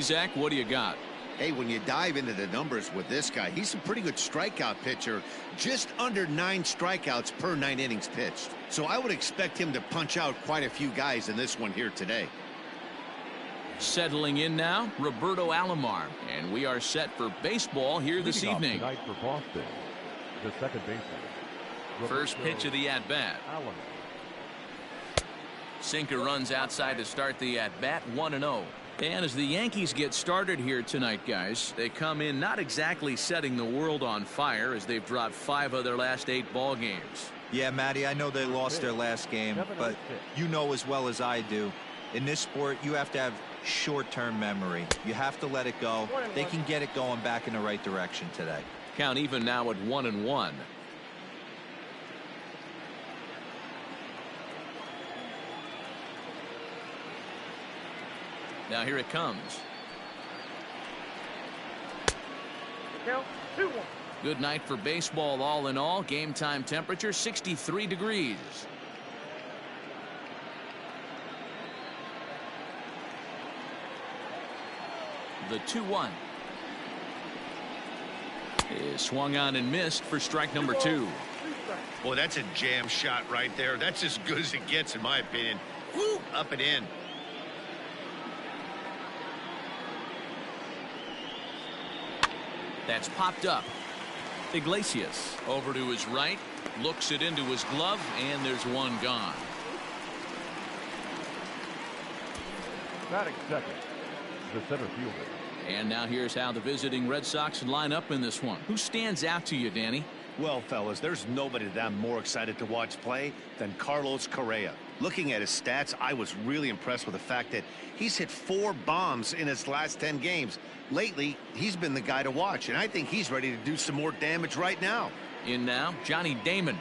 Zach, what do you got? Hey, when you dive into the numbers with this guy, he's a pretty good strikeout pitcher, just under 9 strikeouts per 9 innings pitched. So I would expect him to punch out quite a few guys in this one here today. Settling in now, Roberto Alomar, and we are set for baseball here this evening. Tonight for Boston, the second baseman. First pitch of the at-bat. Sinker runs outside to start the at-bat, 1-0. And as the Yankees get started here tonight, guys, they come in not exactly setting the world on fire as they've dropped 5 of their last 8 ball games. Yeah, Matty, I know they lost their last game, but you know as well as I do, in this sport, you have to have short-term memory. You have to let it go. They can get it going back in the right direction today. Count even now at 1-1. Now here it comes. Good night for baseball all in all. Game time temperature 63 degrees. The 2-1 is swung on and missed for strike number 2. Boy, that's a jam shot right there. That's as good as it gets, in my opinion. Woo, up and in. That's popped up. Iglesias over to his right, looks it into his glove, and there's one gone. Batting second, the center fielder. And now here's how the visiting Red Sox line up in this one. Who stands out to you, Danny? Well, fellas, there's nobody that I'm more excited to watch play than Carlos Correa. Looking at his stats, I was really impressed with the fact that he's hit 4 bombs in his last 10 games. Lately, he's been the guy to watch, and I think he's ready to do some more damage right now. In now, Johnny Damon.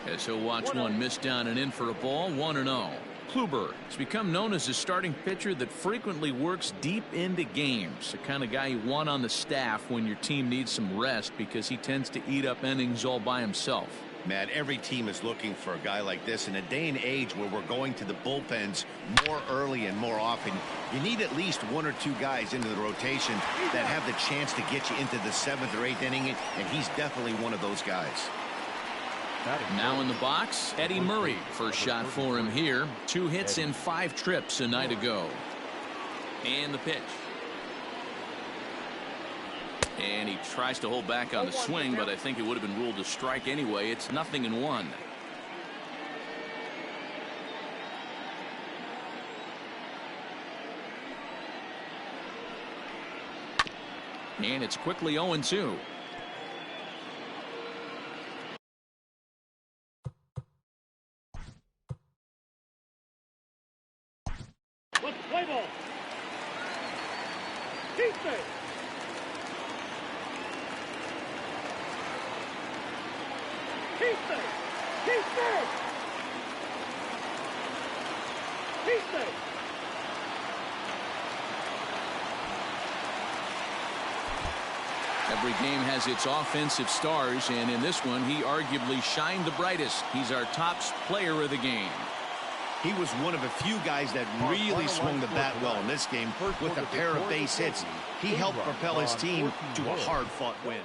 As he'll watch one miss down and in for a ball, 1-0. Kluber has become known as a starting pitcher that frequently works deep into games. The kind of guy you want on the staff when your team needs some rest because he tends to eat up innings all by himself. Matt, every team is looking for a guy like this. In a day and age where we're going to the bullpens more early and more often, you need at least 1 or 2 guys into the rotation that have the chance to get you into the 7th or 8th inning, and he's definitely one of those guys. Now in the box, Eddie Murray. First shot for him here. 2 hits in 5 trips a night ago. And the pitch. And he tries to hold back on the swing, but I think it would have been ruled a strike anyway. It's 0-1. And it's quickly 0-2. Let's play ball. Keep it. Keep it. Keep it. Keep it. Every game has its offensive stars, and in this one, he arguably shined the brightest. He's our top player of the game. He was one of a few guys that really swung the bat well in this game with a pair of base hits. He helped propel his team to a hard-fought win.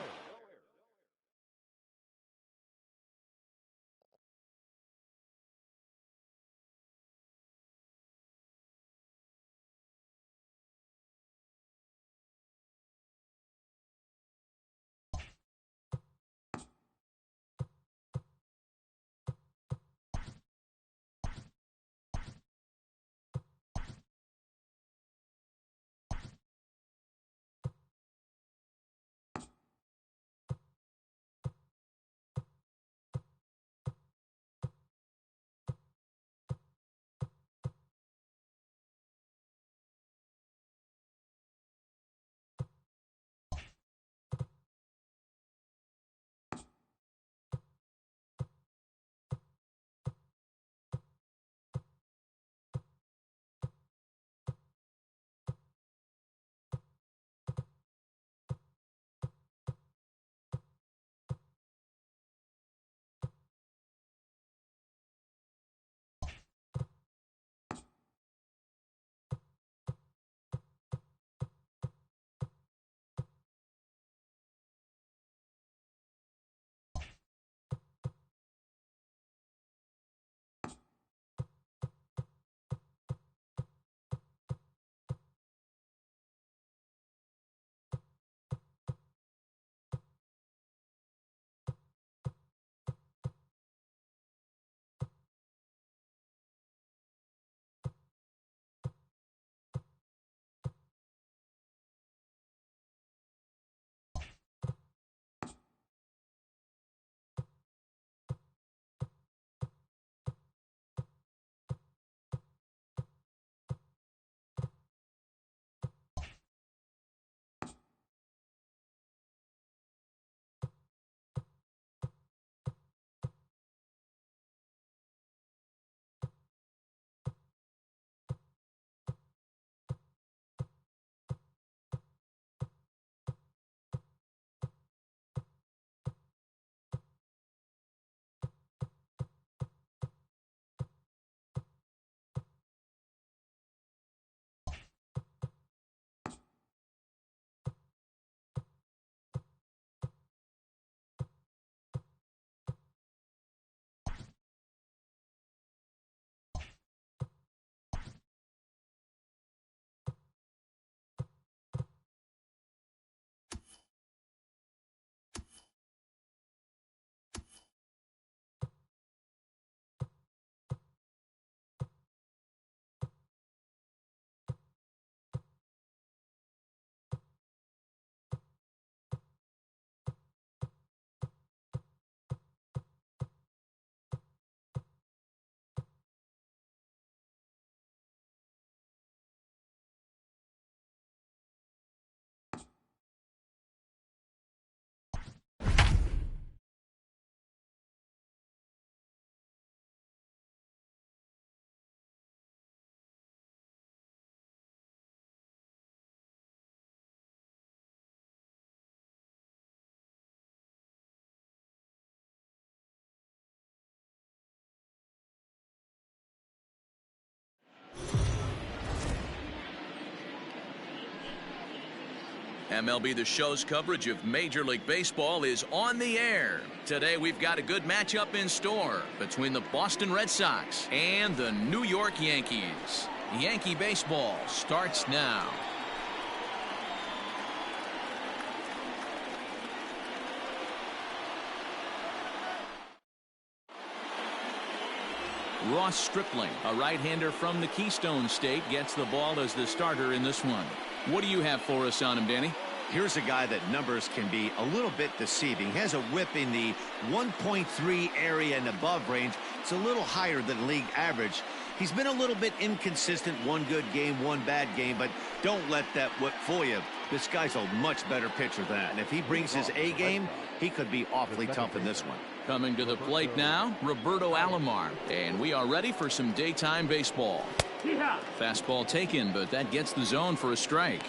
MLB The Show's coverage of Major League Baseball is on the air. Today we've got a good matchup in store between the Boston Red Sox and the New York Yankees. Yankee baseball starts now. Ross Stripling, a right-hander from the Keystone State, gets the ball as the starter in this one. What do you have for us on him, Danny? Here's a guy that numbers can be a little bit deceiving. He has a whip in the 1.3 area and above range. It's a little higher than league average. He's been a little bit inconsistent. One good game, one bad game, but don't let that whip fool you. This guy's a much better pitcher than that. And if he brings his A game, he could be awfully tough in this one. Coming to the plate now, Roberto Alomar. And we are ready for some daytime baseball. Fastball taken, but that gets the zone for a strike.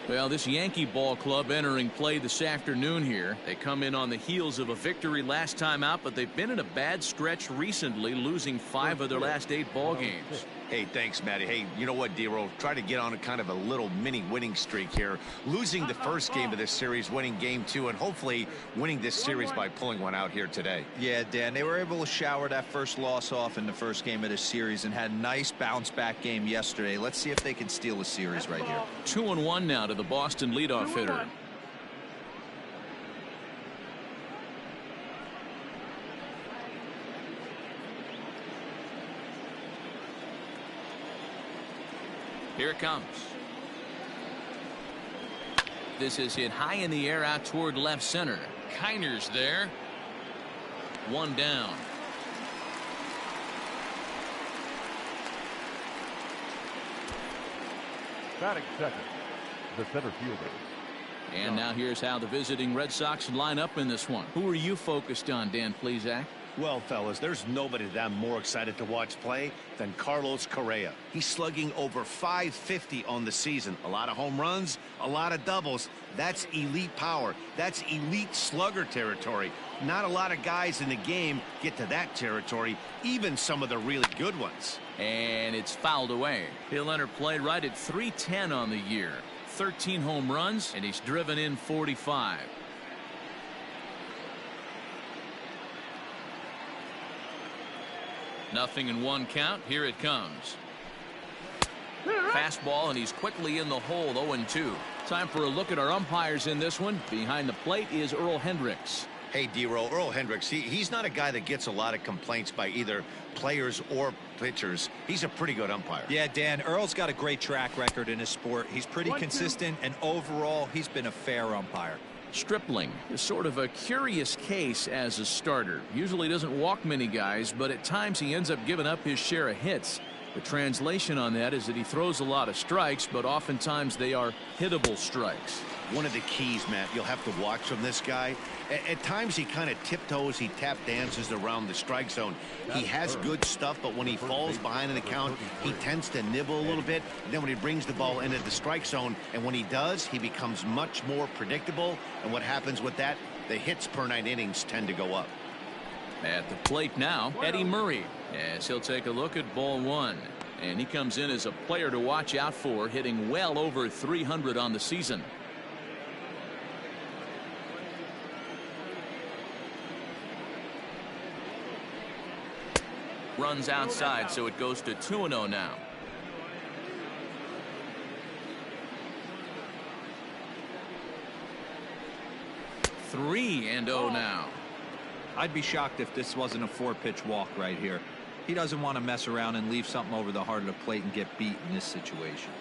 Well, this Yankee ball club entering play this afternoon here. They come in on the heels of a victory last time out, but they've been in a bad stretch recently, losing 5 of their last 8 ball games. Hey, thanks, Matty. Hey, you know what, D-Roll? Try to get on a kind of a little mini winning streak here. Losing the first game of this series, winning game 2, and hopefully winning this series by pulling one out here today. Yeah, Dan, they were able to shower that first loss off in the first game of this series and had a nice bounce-back game yesterday. Let's see if they can steal a series right here. 2-1 now to the Boston leadoff hitter. Here it comes. This is hit high in the air out toward left center. Kiner's there. 1 down. Batting second, the center fielder. And now here's how the visiting Red Sox line up in this one. Who are you focused on, Dan Plesac? Well, fellas, there's nobody that I'm more excited to watch play than Carlos Correa. He's slugging over .550 on the season. A lot of home runs, a lot of doubles. That's elite power. That's elite slugger territory. Not a lot of guys in the game get to that territory, even some of the really good ones. And it's fouled away. He'll enter play right at .310 on the year. 13 home runs, and he's driven in 45. Nothing in 1 count. Here it comes. Fastball, and he's quickly in the hole. 0-2. Time for a look at our umpires in this one. Behind the plate is Earl Hendricks. Hey, D-Roll, Earl Hendricks, he's not a guy that gets a lot of complaints by either players or pitchers. He's a pretty good umpire. Yeah, Dan, Earl's got a great track record in his sport. He's pretty consistent, and overall, he's been a fair umpire. Stripling is sort of a curious case as a starter. Usually doesn't walk many guys, but at times he ends up giving up his share of hits. The translation on that is that he throws a lot of strikes, but oftentimes they are hittable strikes. One of the keys, Matt, you'll have to watch from this guy. At times he kind of tiptoes, he tap dances around the strike zone. He has good stuff, but when he falls behind in the count, he tends to nibble a little bit. And then when he brings the ball into the strike zone, and when he does, he becomes much more predictable. And what happens with that? The hits per 9 innings tend to go up. At the plate now, Eddie Murray, as he'll take a look at ball 1. And he comes in as a player to watch out for, hitting well over 300 on the season. Runs outside, so it goes to 2-0 now. (3-0) now. I'd be shocked if this wasn't a 4-pitch walk right here. He doesn't want to mess around and leave something over the heart of the plate and get beat in this situation.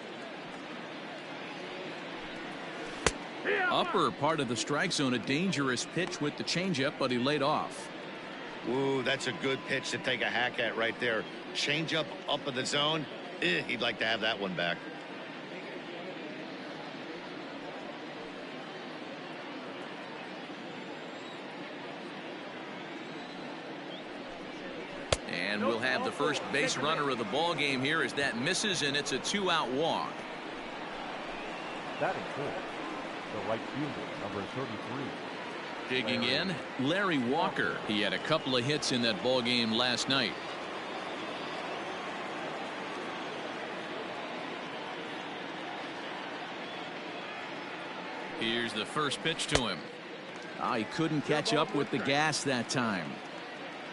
Upper part of the strike zone, a dangerous pitch with the changeup, but he laid off. Ooh, that's a good pitch to take a hack at right there. Change up in the zone. He'd like to have that one back. And we'll have the first base runner of the ball game here as that misses, and it's a 2-out walk. Batting fourth, the right fielder, number 33. Digging in, Larry Walker. He had a couple of hits in that ball game last night. Here's the first pitch to him. He couldn't catch up with the gas that time.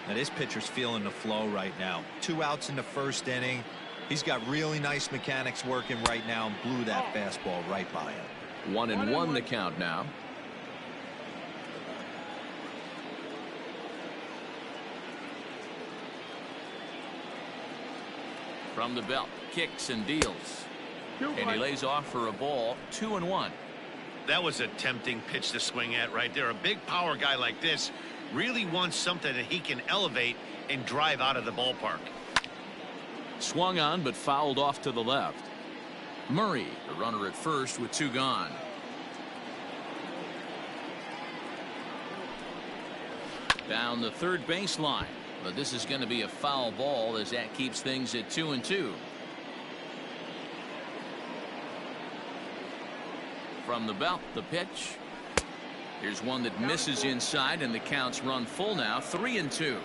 Now this pitcher's feeling the flow right now. 2 outs in the first inning. He's got really nice mechanics working right now and blew that fastball right by him. 1-1 the count now. From the belt, kicks and deals. And he lays off for a ball. 2-1. That was a tempting pitch to swing at right there. A big power guy like this really wants something that he can elevate and drive out of the ballpark. Swung on but fouled off to the left. Murray, the runner at first with 2 gone. Down the third baseline. But this is going to be a foul ball as that keeps things at 2-2. From the belt, the pitch. Here's one that misses inside, and the count's run full now. 3-2.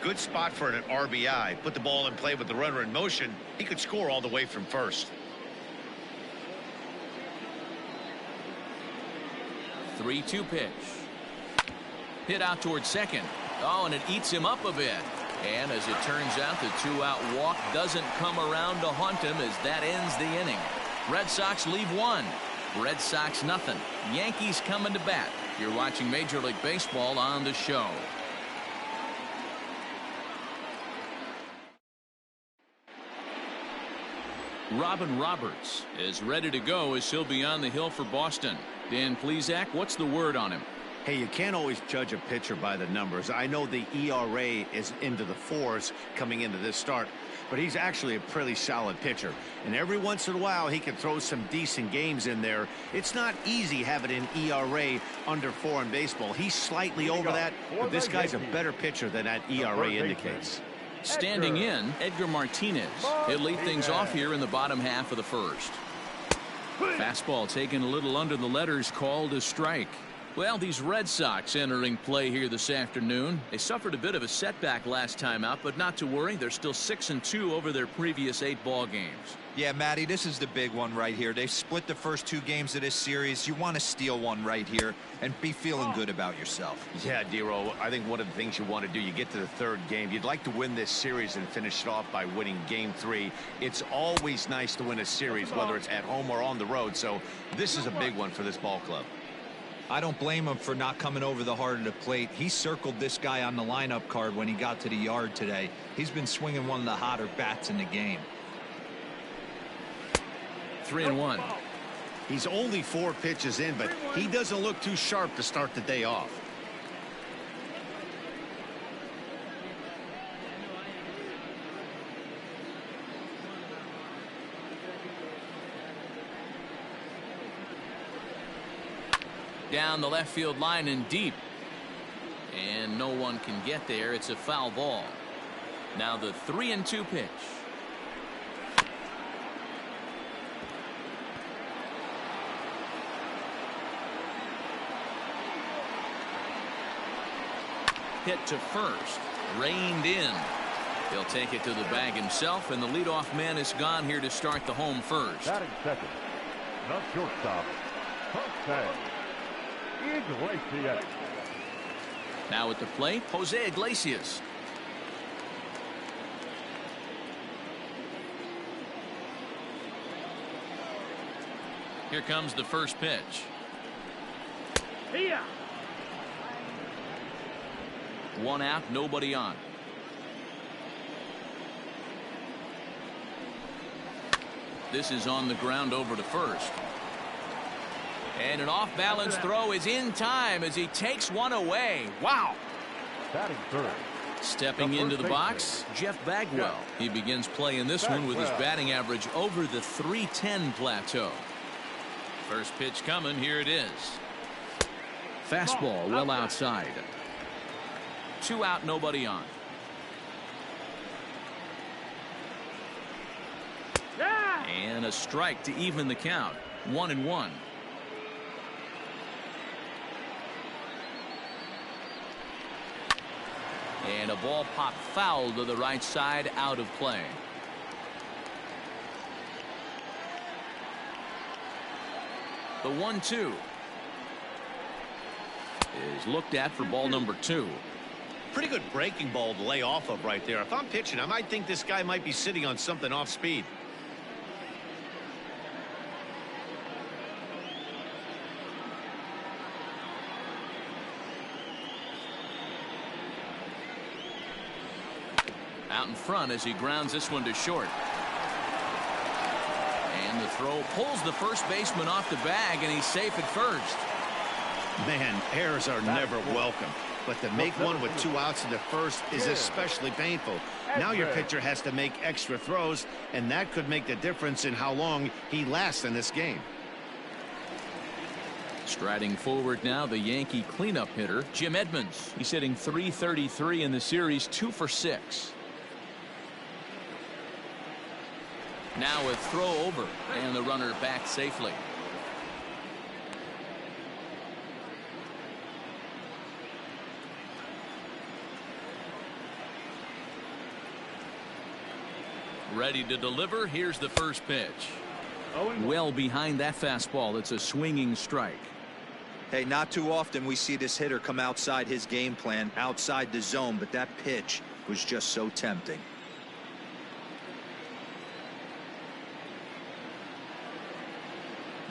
Good spot for an RBI. Put the ball in play with the runner in motion. He could score all the way from first. 3-2 pitch. Hit out towards second. Oh, and it eats him up a bit. And as it turns out, the 2-out walk doesn't come around to haunt him as that ends the inning. Red Sox leave 1. Red Sox nothing. Yankees coming to bat. You're watching Major League Baseball on the show. Robin Roberts is ready to go as he'll be on the hill for Boston. Dan Plesac, what's the word on him? Hey, you can't always judge a pitcher by the numbers. I know the ERA is into the 4s coming into this start, but he's actually a pretty solid pitcher. And every once in a while, he can throw some decent games in there. It's not easy having an ERA under 4 in baseball. He's slightly over that, but this guy's a better pitcher than that ERA indicates. Standing in, Edgar Martinez. He'll lead things off here in the bottom half of the first. Fastball taken a little under the letters, called a strike. Well, these Red Sox entering play here this afternoon. They suffered a bit of a setback last time out, but not to worry. They're still 6-2 over their previous 8 ball games. Yeah, Matty, this is the big one right here. They've split the first 2 games of this series. You want to steal one right here and be feeling good about yourself. Yeah, Dero, I think one of the things you want to do, you get to the 3rd game, you'd like to win this series and finish it off by winning game 3. It's always nice to win a series, whether it's at home or on the road. So this is a big one for this ball club. I don't blame him for not coming over the heart of the plate. He circled this guy on the lineup card when he got to the yard today. He's been swinging one of the hotter bats in the game. 3-1. He's only 4 pitches in, but he doesn't look too sharp to start the day off. Down the left field line and deep. And no one can get there. It's a foul ball. Now the 3-2 pitch. Hit to first. Reined in. He'll take it to the bag himself, and the leadoff man is gone here to start the home first. Batting second, the shortstop, Jose Iglesias. Now at the plate, Jose Iglesias. Here comes the first pitch. Here. 1 out, nobody on. This is on the ground over to first. And an off-balance throw is in time as he takes one away. Wow. Batting third. Stepping into the box, Jeff Bagwell. He begins play in this one with his batting average over the .310 plateau. First pitch coming. Here it is. Fastball well outside. 2 out, nobody on. And a strike to even the count. 1-1. And a ball popped foul to the right side, out of play. The 1-2. is looked at for ball number 2. Pretty good breaking ball to lay off of right there. If I'm pitching, I might think this guy might be sitting on something off speed. Out in front as he grounds this one to short. And the throw pulls the first baseman off the bag, and he's safe at first. Man, errors are never welcome. But to make one with 2 outs in the first is especially painful. Now your pitcher has to make extra throws, and that could make the difference in how long he lasts in this game. Striding forward now, the Yankee cleanup hitter, Jim Edmonds. He's hitting .333 in the series, 2 for 6. Now a throw over, and the runner back safely. Ready to deliver. Here's the first pitch. Well behind that fastball. It's a swinging strike. Hey, not too often we see this hitter come outside his game plan, outside the zone, but that pitch was just so tempting.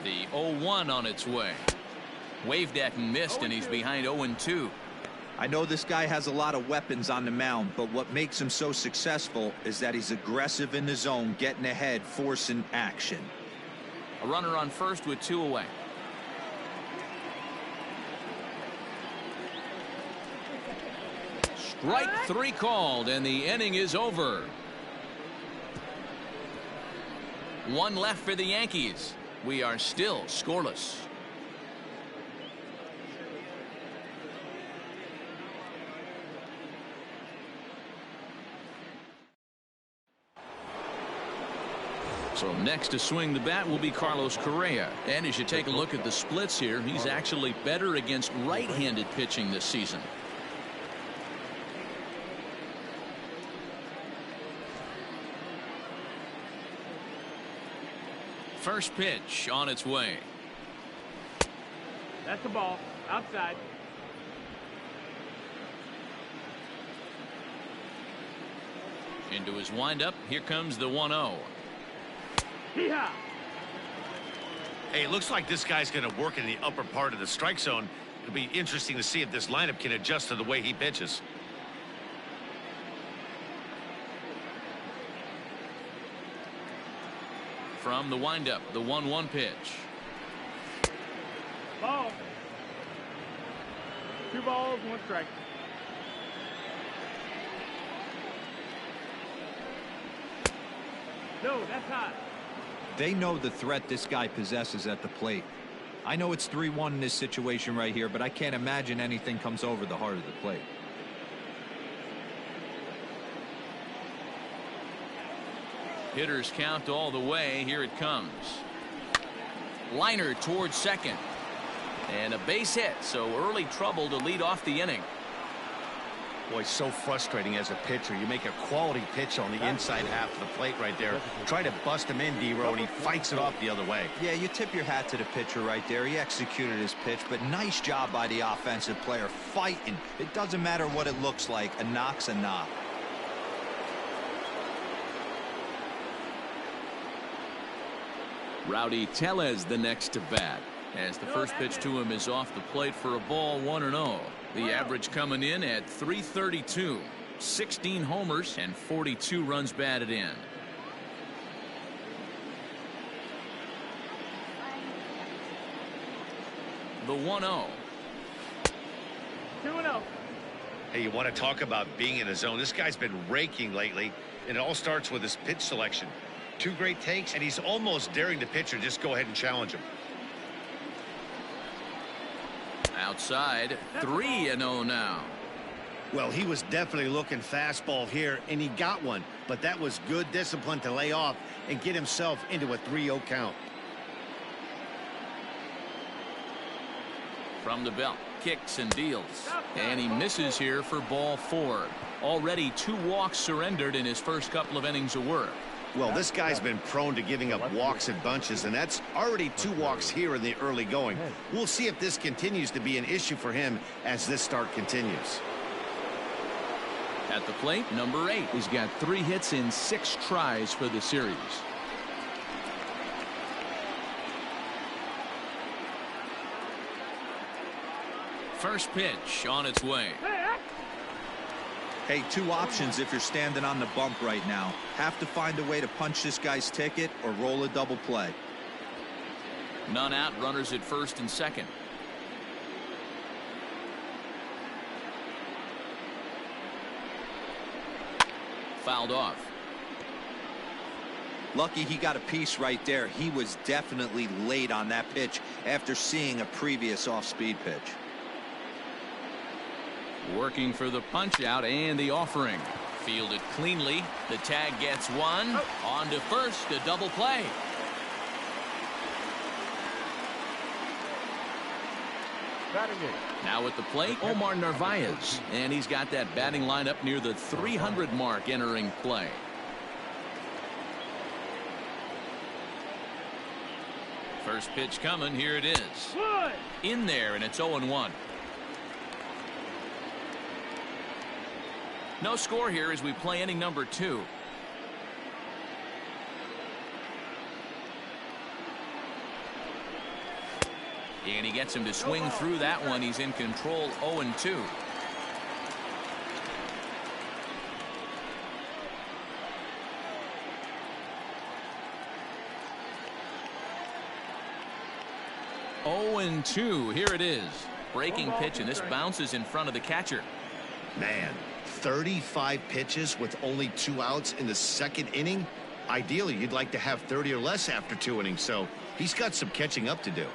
The 0-1 on its way. Waved at and missed, and he's behind 0-2. I know this guy has a lot of weapons on the mound, but what makes him so successful is that he's aggressive in the zone, getting ahead, forcing action. A runner on first with 2 away. Strike 3 called, and the inning is over. 1 left for the Yankees. We are still scoreless. So next to swing the bat will be Carlos Correa. And as you take a look at the splits here, he's actually better against right-handed pitching this season. First pitch on its way. That's the ball. Outside. Into his windup. Here comes the 1-0. Hee-haw! Hey, it looks like this guy's going to work in the upper part of the strike zone. It'll be interesting to see if this lineup can adjust to the way he pitches. From the windup, the 1-1 pitch. Ball. 2 balls, 1 strike. No, that's hot. They know the threat this guy possesses at the plate. I know it's 3-1 in this situation right here, but I can't imagine anything comes over the heart of the plate. Hitters count all the way. Here it comes. Liner towards second. And a base hit, so early trouble to lead off the inning. Boy, so frustrating as a pitcher. You make a quality pitch on the inside half of the plate right there. Try to bust him in, D-Row, and he fights it off the other way. Yeah, you tip your hat to the pitcher right there. He executed his pitch, but nice job by the offensive player fighting. It doesn't matter what it looks like. A knock's a knock. Rowdy Tellez the next to bat, as the first pitch to him is off the plate for a ball, 1-0. The average coming in at .332, 16 homers and 42 runs batted in. The 1-0. 2-0. Hey, you want to talk about being in a zone? This guy's been raking lately, and it all starts with his pitch selection. 2 great takes, and he's almost daring the pitcher just go ahead and challenge him. Outside, 3-0 now. Well, he was definitely looking fastball here, and he got one. But that was good discipline to lay off and get himself into a 3-0 count. From the belt, kicks and deals. And he misses here for ball 4. Already 2 walks surrendered in his first couple of innings of work. Well, this guy's been prone to giving up walks and bunches, and that's already 2 walks here in the early going. We'll see if this continues to be an issue for him as this start continues. At the plate, number 8. He's got 3 hits in 6 tries for the series. First pitch on its way. Hey, 2 options if you're standing on the bump right now. Have to find a way to punch this guy's ticket or roll a double play. None out, runners at first and second. Fouled off. Lucky he got a piece right there. He was definitely late on that pitch after seeing a previous off-speed pitch. Working for the punch out and the offering. Fielded cleanly. The tag gets 1. On to first, a double play. Now at the plate, Omar Narvaez. And he's got that batting line up near the 300 mark entering play. First pitch coming. Here it is. In there, and it's 0-1. No score here as we play inning number 2. And he gets him to swing through that one. He's in control, 0-2. Here it is. Breaking pitch, and this bounces in front of the catcher. Man, 35 pitches with only 2 outs in the second inning. Ideally, you'd like to have 30 or less after 2 innings, so he's got some catching up to do.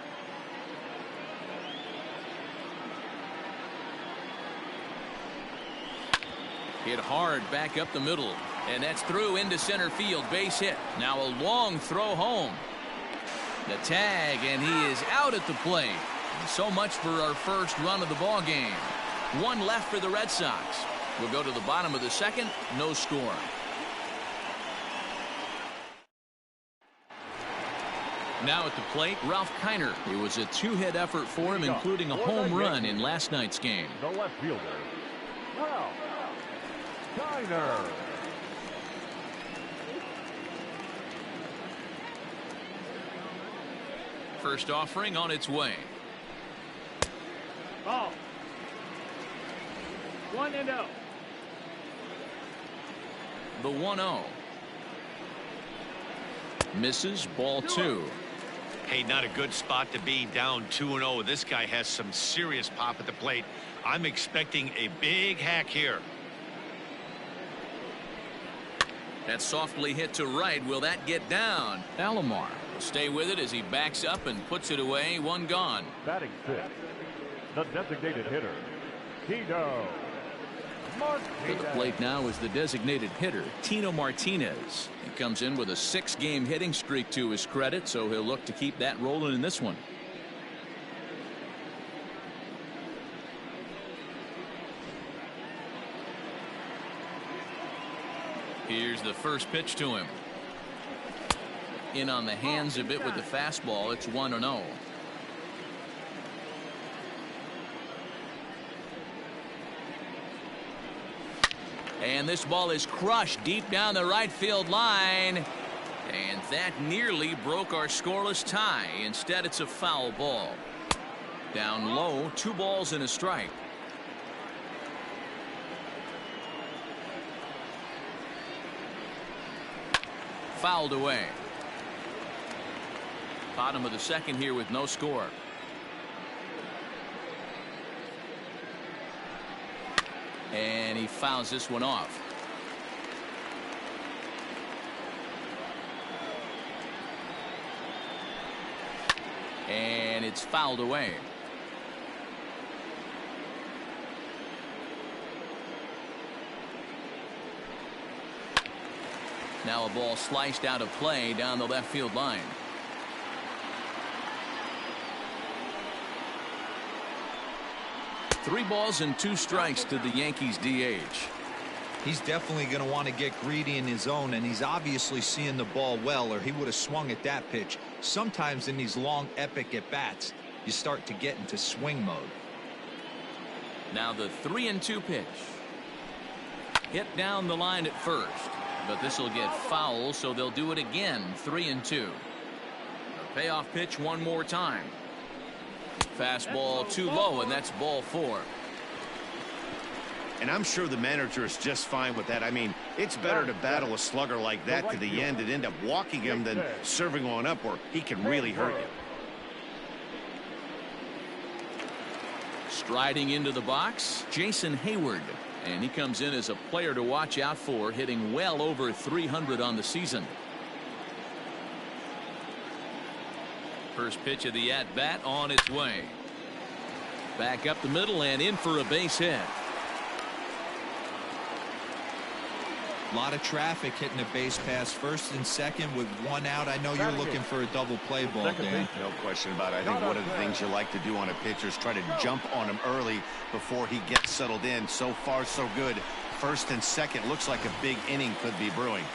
Hit hard back up the middle, and that's through into center field. Base hit. Now a long throw home. The tag, and he is out at the plate. So much for our first run of the ball game. 1 left for the Red Sox. We'll go to the bottom of the second. No score. Now at the plate, Ralph Kiner. It was a 2-hit effort for him, including a home run in last night's game. The left fielder, Ralph Kiner. First offering on its way. Ball. 1-0. The 1-0. Misses, ball 2. Hey, not a good spot to be, down 2-0. This guy has some serious pop at the plate. I'm expecting a big hack here. That's softly hit to right. Will that get down? Alomar will stay with it as he backs up and puts it away. 1 gone. Batting 5th, the designated hitter, Tino To the plate now is the designated hitter, Tino Martinez. He comes in with a 6-game hitting streak to his credit, so he'll look to keep that rolling in this one. Here's the first pitch to him. In on the hands a bit with the fastball. It's 1-0. And this ball is crushed deep down the right field line. And that nearly broke our scoreless tie. Instead, it's a foul ball. Down low, 2 balls and a strike. Fouled away. Bottom of the second here with no score. And he fouls this one off. And it's fouled away. Now a ball sliced out of play down the left field line. Three balls and 2 strikes to the Yankees DH. He's definitely going to want to get greedy in his zone, and he's obviously seeing the ball well, or he would have swung at that pitch. Sometimes in these long, epic at-bats, you start to get into swing mode. Now the 3-2 pitch. Hit down the line at first, but this will get foul, so they'll do it again. 3-2. The payoff pitch one more time. Fastball too low, and that's ball 4. And I'm sure the manager is just fine with that. I mean, it's better to battle a slugger like that to the end and end up walking him than serving one up where he can really hurt you. Striding into the box, Jason Hayward. And he comes in as a player to watch out for, hitting well over 300 on the season. First pitch of the at-bat on its way. Back up the middle and in for a base hit. A lot of traffic hitting a base pass first and second with one out. I know you're looking for a double play ball, Dan. No question about it. I think one of the things you like to do on a pitcher is try to jump on him early before he gets settled in. So far, so good. First and second looks like a big inning could be brewing.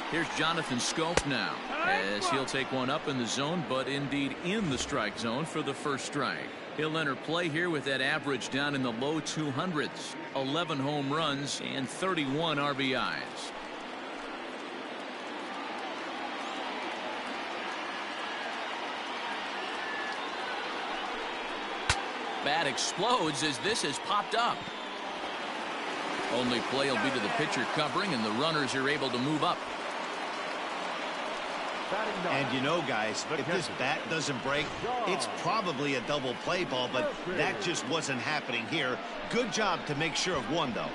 Here's Jonathan Schoop now, as he'll take one up in the zone, but indeed in the strike zone for the first strike. He'll enter play here with that average down in the low 200s, 11 home runs and 31 RBIs. Bat explodes as this has popped up. Only play will be to the pitcher covering, and the runners are able to move up. And you know, guys, if this bat doesn't break, it's probably a double play ball, but that just wasn't happening here. Good job to make sure of one, though.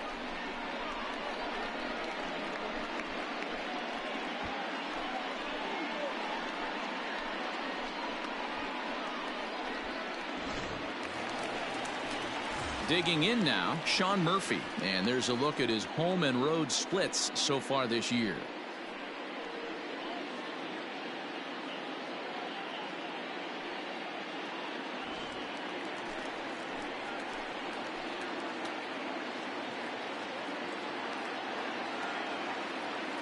Digging in now, Sean Murphy, and there's a look at his home and road splits so far this year.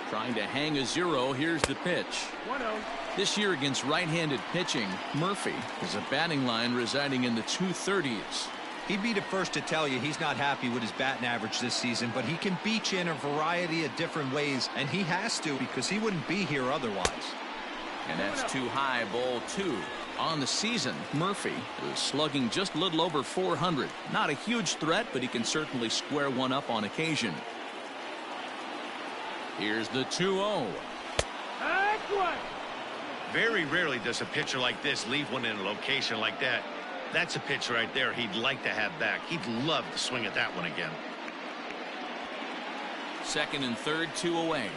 Trying to hang a 0. Here's the pitch. 1-0. This year against right-handed pitching, Murphy is a batting line residing in the 230s. He'd be the first to tell you he's not happy with his batting average this season, but he can beat you in a variety of different ways, and he has to because he wouldn't be here otherwise. And that's too high, ball 2. On the season, Murphy is slugging just a little over 400. Not a huge threat, but he can certainly square one up on occasion. Here's the 2-0. Very rarely does a pitcher like this leave one in a location like that. That's a pitch right there he'd like to have back. He'd love to swing at that one again. Second and third, 2 away.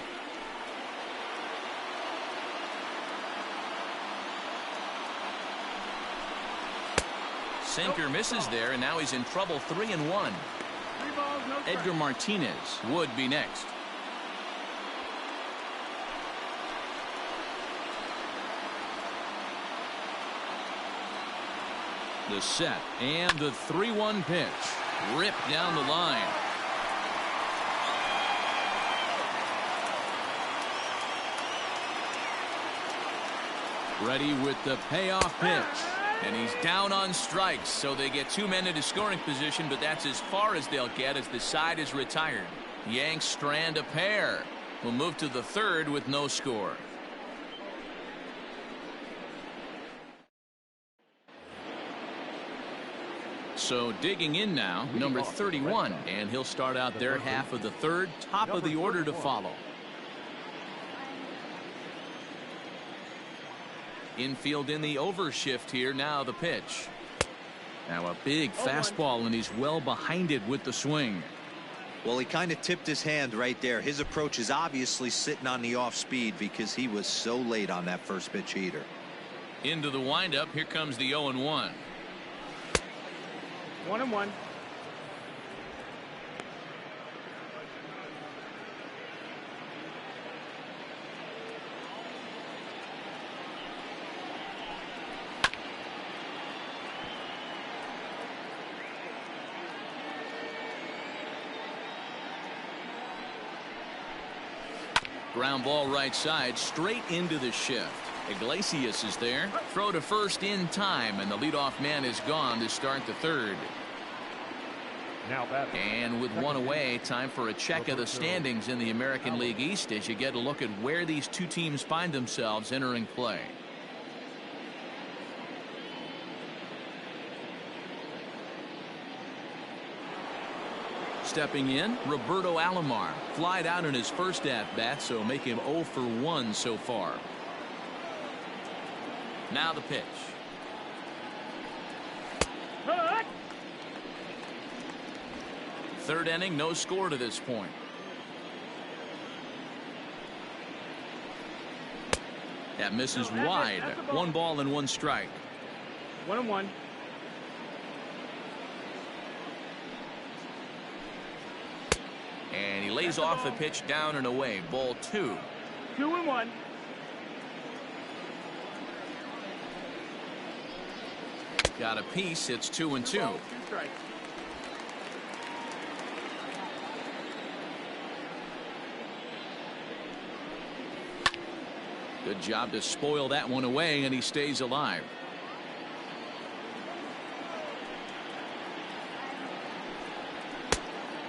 Sinker misses there, and now he's in trouble. 3-1. 3 balls, no strikes. Edgar Martinez would be next. The set and the 3-1 pitch. Ripped down the line. Ready with the payoff pitch. And he's down on strikes, so they get 2 men into scoring position, but that's as far as they'll get as the side is retired. Yanks strand a pair. We'll move to the third with no score. So digging in now, number 31, and he'll start out their half of the third, top of the order to follow. Infield in the overshift here. Now the pitch. Now a big fastball, and he's well behind it with the swing. Well, he kind of tipped his hand right there. His approach is obviously sitting on the off speed because he was so late on that first pitch heater. Into the windup. Here comes the 0-1. 1-1. Ground ball right side, straight into the shift. Iglesias is there. Throw to first in time, and the leadoff man is gone to start the third. Now batting. And with one away, time for a check of the standings in the American League East as you get a look at where these two teams find themselves entering play. Stepping in, Roberto Alomar. Flied out in his first at-bat, so make him 0 for 1 so far. Now the pitch. Third inning, no score to this point. That misses wide. 1 ball and 1 strike. 1-1. And he lays off the pitch down and away. Ball 2. 2-1. Got a piece. It's 2-2. 2 strikes. Good job to spoil that one away, and he stays alive.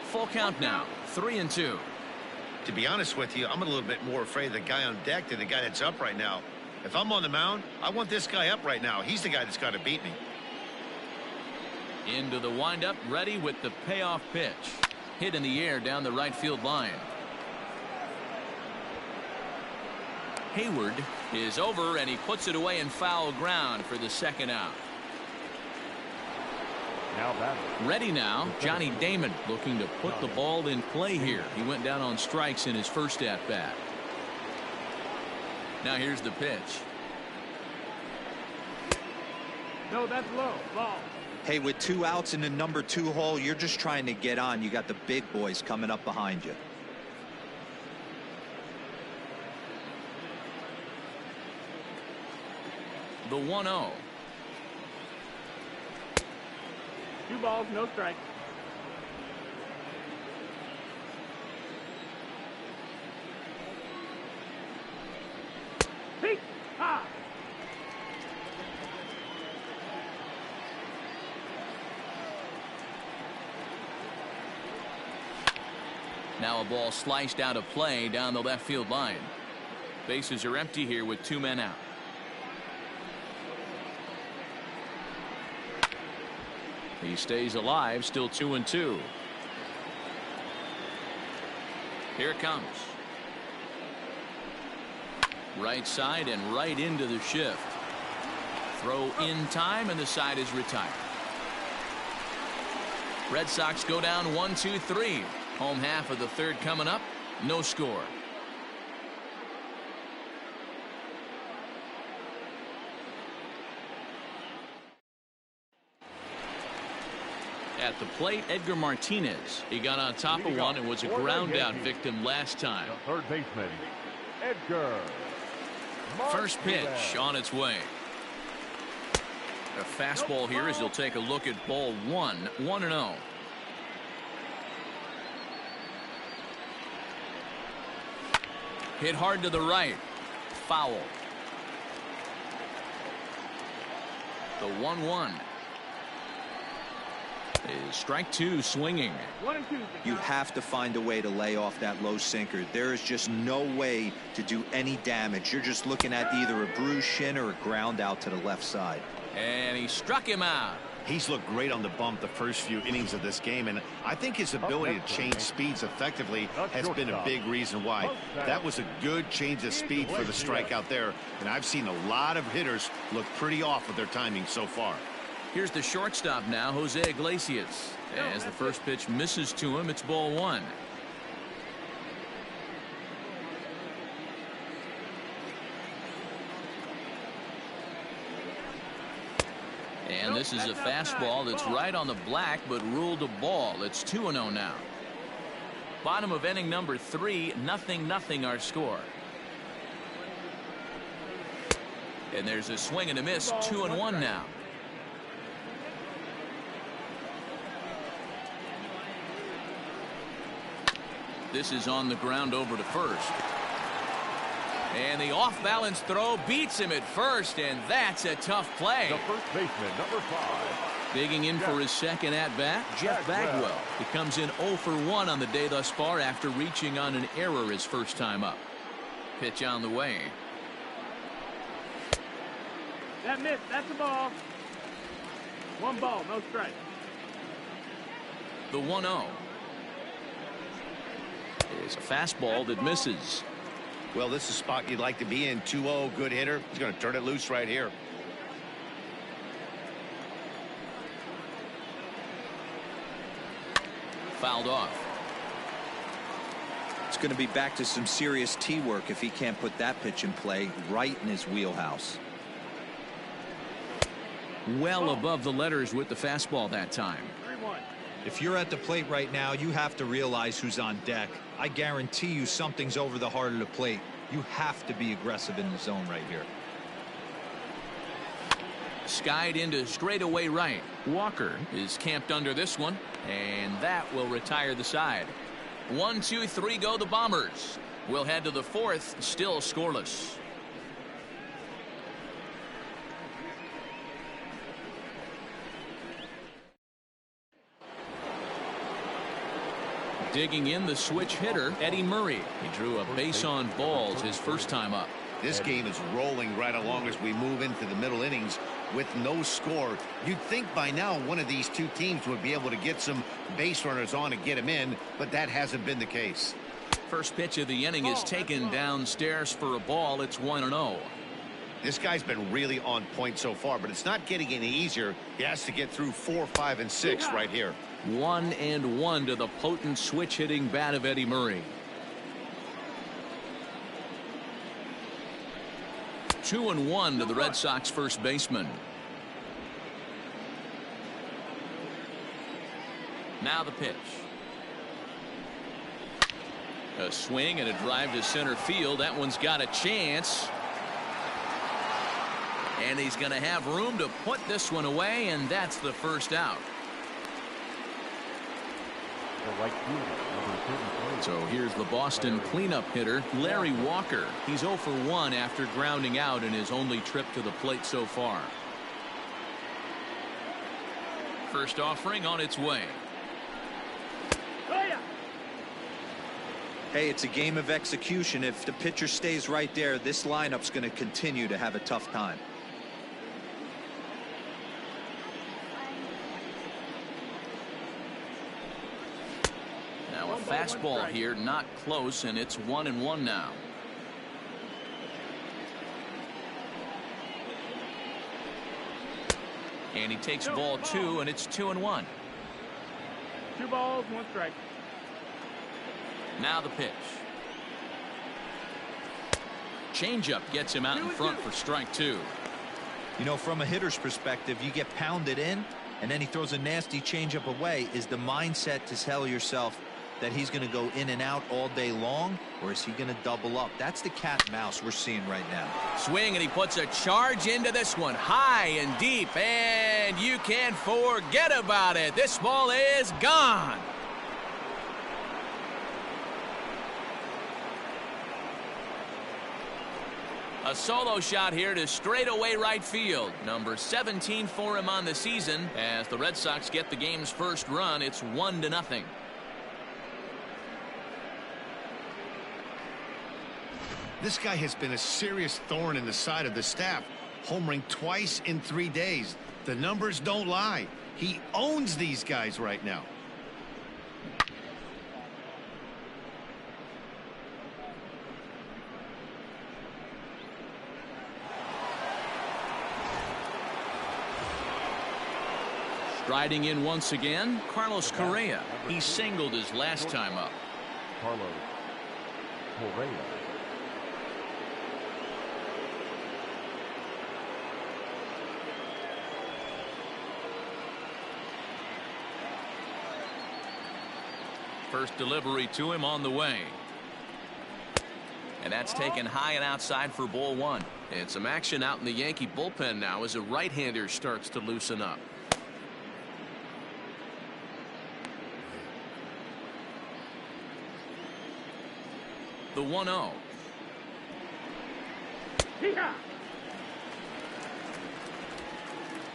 Full count now. 3-2. To be honest with you, I'm a little bit more afraid of the guy on deck than the guy that's up right now. If I'm on the mound, I want this guy up right now. He's the guy that's got to beat me. Into the windup, ready with the payoff pitch. Hit in the air down the right field line. Hayward is over, and he puts it away in foul ground for the second out. Now batting. Ready now, Johnny Damon looking to put the ball in play here. He went down on strikes in his first at-bat. Now here's the pitch. No, that's low. Ball. Hey, with 2 outs in the number 2 hole, you're just trying to get on. You got the big boys coming up behind you. The 1-0. 2 balls, no strikes. Peak. Ha. Now a ball sliced out of play down the left field line. Bases are empty here with 2 men out. He stays alive, still 2-2. Here it comes. Right side and right into the shift. Throw in time, and the side is retired. Red Sox go down 1-2-3. Home half of the third coming up. No score. At the plate, Edgar Martinez. He got on top of one and was a ground out victim last time. The third baseman, Edgar. First pitch on its way. A fastball here as he'll take a look at ball 1. 1-0. Hit hard to the right. Foul. The 1-1. Is strike 2 swinging. 1-2. You have to find a way to lay off that low sinker. There is just no way to do any damage. You're just looking at either a bruised shin or a ground out to the left side. And he struck him out. He's looked great on the bump the first few innings of this game, and I think his ability to change speeds effectively has been a big reason why. That was a good change of speed for the strikeout there, and I've seen a lot of hitters look pretty off with their timing so far. Here's the shortstop now, Jose Iglesias. As the first pitch misses to him, it's ball 1. And this is a fastball that's right on the black, but ruled a ball. It's 2-0 now. Bottom of inning number 3, 0-0 our score. And there's a swing and a miss, 2-1 now. This is on the ground over to first. And the off-balance throw beats him at first, and that's a tough play. The first baseman, number 5. Digging in for his second at-bat, Jeff Bagwell. He comes in 0 for 1 on the day thus far after reaching on an error his first time up. Pitch on the way. That missed. That's a ball. 1 ball, no strike. The 1-0. It's a fastball that misses. Well, this is a spot you'd like to be in. 2-0, good hitter. He's going to turn it loose right here. Fouled off. It's going to be back to some serious tee work if he can't put that pitch in play right in his wheelhouse. Well above the letters with the fastball that time. 3-1. If you're at the plate right now, you have to realize who's on deck. I guarantee you something's over the heart of the plate. You have to be aggressive in the zone right here. Skied into straightaway right. Walker is camped under this one, and that will retire the side. 1, 2, 3 go the Bombers. We'll head to the 4th, still scoreless. Digging in the switch hitter, Eddie Murray. He drew a base on balls his first time up. This game is rolling right along as we move into the middle innings with no score. You'd think by now one of these two teams would be able to get some base runners on and get them in, but that hasn't been the case. First pitch of the inning is taken downstairs for a ball. It's 1-0. This guy's been really on point so far, but it's not getting any easier. He has to get through 4, 5, and 6 right here. 1-1 to the potent switch hitting bat of Eddie Murray. 2-1 to the Red Sox first baseman. Now the pitch. A swing and a drive to center field. That one's got a chance. And he's going to have room to put this one away, and that's the first out. So here's the Boston cleanup hitter, Larry Walker. He's 0 for 1 after grounding out in his only trip to the plate so far. First offering on its way. Hey, it's a game of execution. If the pitcher stays right there, this lineup's going to continue to have a tough time. Now a fastball here, not close, and it's 1-1 now. And he takes ball 2, and it's 2-1. 2 balls, 1 strike. Now the pitch. Changeup gets him out in front for strike 2. You know, from a hitter's perspective, you get pounded in, and then he throws a nasty changeup away. Is the mindset to tell yourself that he's going to go in and out all day long, or is he going to double up? That's the cat and mouse we're seeing right now. Swing, and he puts a charge into this one, high and deep, and you can't forget about it. This ball is gone. A solo shot here to straightaway right field. Number 17 for him on the season. As the Red Sox get the game's first run, it's 1-0. This guy has been a serious thorn in the side of the staff, homering twice in 3 days. The numbers don't lie. He owns these guys right now. Striding in once again, Carlos Correa. He singled his last time up. Carlos Correa. First delivery to him on the way. And that's taken high and outside for ball 1. And some action out in the Yankee bullpen now as a right-hander starts to loosen up. The 1-0. Hee-haw!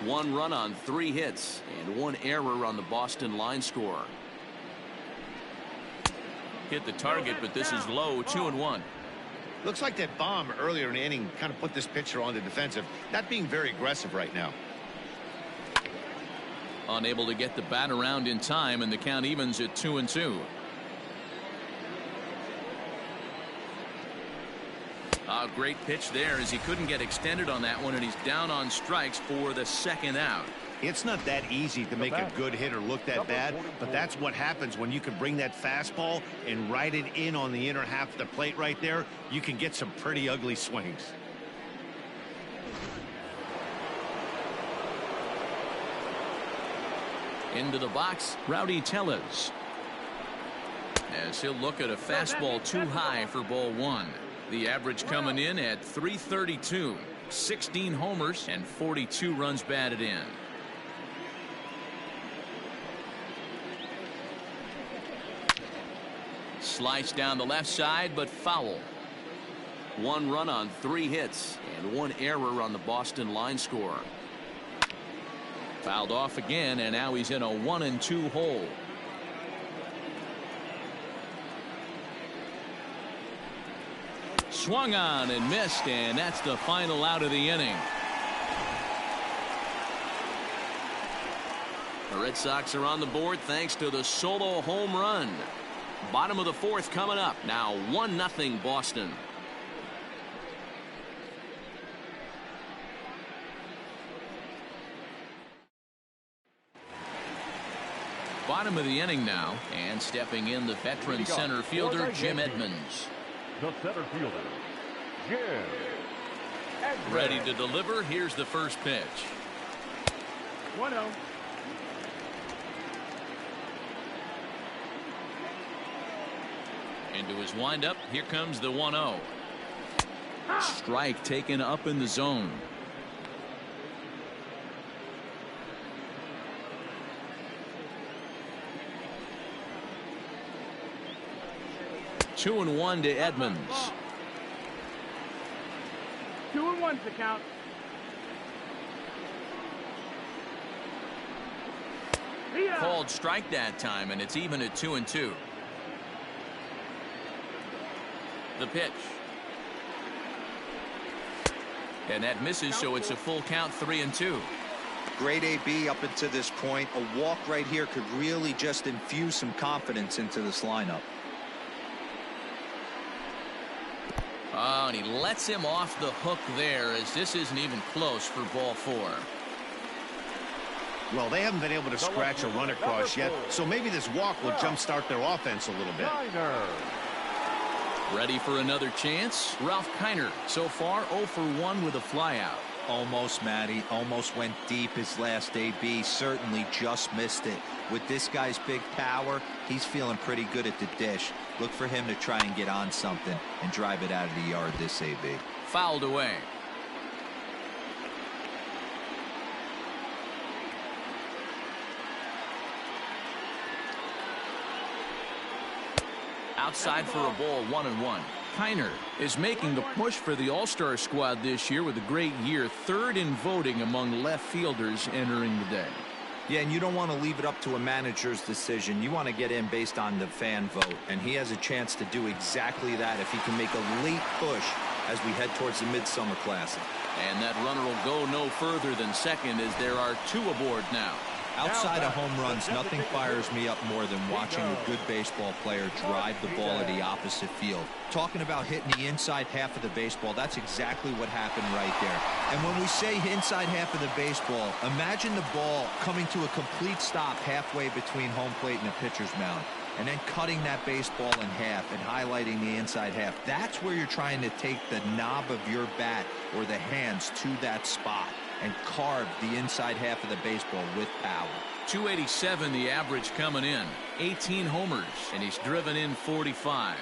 1 run on 3 hits and 1 error on the Boston line score. Hit the target, but this is low. 2-1. Looks like that bomb earlier in the inning kind of put this pitcher on the defensive, not being very aggressive right now. Unable to get the bat around in time, and the count evens at 2-2. A great pitch there as he couldn't get extended on that one, and he's down on strikes for the 2nd out. It's not that easy to make a good hitter look that bad, but that's what happens when you can bring that fastball and ride it in on the inner half of the plate right there. You can get some pretty ugly swings. Into the box, Rowdy Tellez. As he'll look at a fastball too high for ball 1. The average coming in at .332. 16 homers and 42 runs batted in. Slice down the left side, but foul. 1 run on 3 hits and 1 error on the Boston line score. Fouled off again, and now he's in a 1-2 hole. Swung on and missed, and that's the final out of the inning. The Red Sox are on the board thanks to the solo home run. Bottom of the 4th coming up. Now 1-0 Boston. Bottom of the inning now, and stepping in the veteran center fielder Jim Edmonds. The center fielder, Jim Edmonds. Ready to deliver. Here's the first pitch. 1-0. Into his windup. Here comes the 1-0. Strike taken up in the zone. Two and 1 to Edmonds. 2-1's the count. Called strike that time, and it's even at 2-2. The pitch. And that misses, so it's a full count, 3-2. Great AB up until this point. A walk right here could really just infuse some confidence into this lineup. Oh, and he lets him off the hook there, as this isn't even close for ball 4. Well, they haven't been able to scratch a run across yet, so maybe this walk will jumpstart their offense a little bit. Ready for another chance? Ralph Kiner, so far 0 for 1 with a flyout. Almost, Matty. Almost went deep his last AB. Certainly just missed it. With this guy's big power, he's feeling pretty good at the dish. Look for him to try and get on something and drive it out of the yard this AB. Fouled away. Outside for a ball, 1-1. Kiner is making a push for the All-Star squad this year with a great year. 3rd in voting among left fielders entering the day. Yeah, and you don't want to leave it up to a manager's decision. You want to get in based on the fan vote, and he has a chance to do exactly that if he can make a late push as we head towards the Midsummer Classic. And that runner will go no further than second, as there are 2 aboard now. Outside of home runs, nothing fires me up more than watching a good baseball player drive the ball at the opposite field. Talking about hitting the inside half of the baseball, that's exactly what happened right there. And when we say inside half of the baseball, imagine the ball coming to a complete stop halfway between home plate and the pitcher's mound, and then cutting that baseball in half and highlighting the inside half. That's where you're trying to take the knob of your bat or the hands to that spot and carve the inside half of the baseball with power. 287 the average coming in. 18 homers, and he's driven in 45.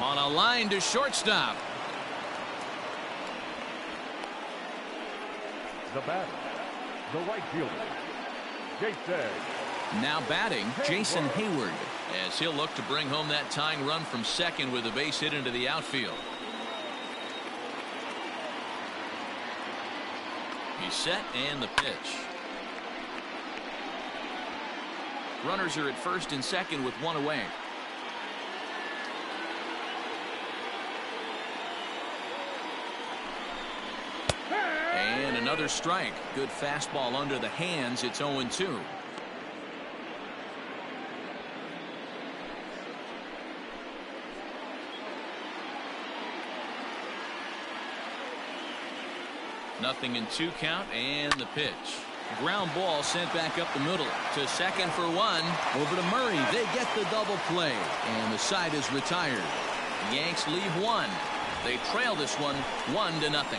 On a line to shortstop. The batter, the right fielder, Jason. Now batting, Jason Hayward. as he'll look to bring home that tying run from second with a base hit into the outfield. He's set, and the pitch. Runners are at first and second with one away. And another strike. Good fastball under the hands. It's 0-2. Nothing in 2 count, and the pitch. Ground ball sent back up the middle to second for 1. Over to Murray. They get the double play, and the side is retired. Yanks leave 1. They trail this one 1-0.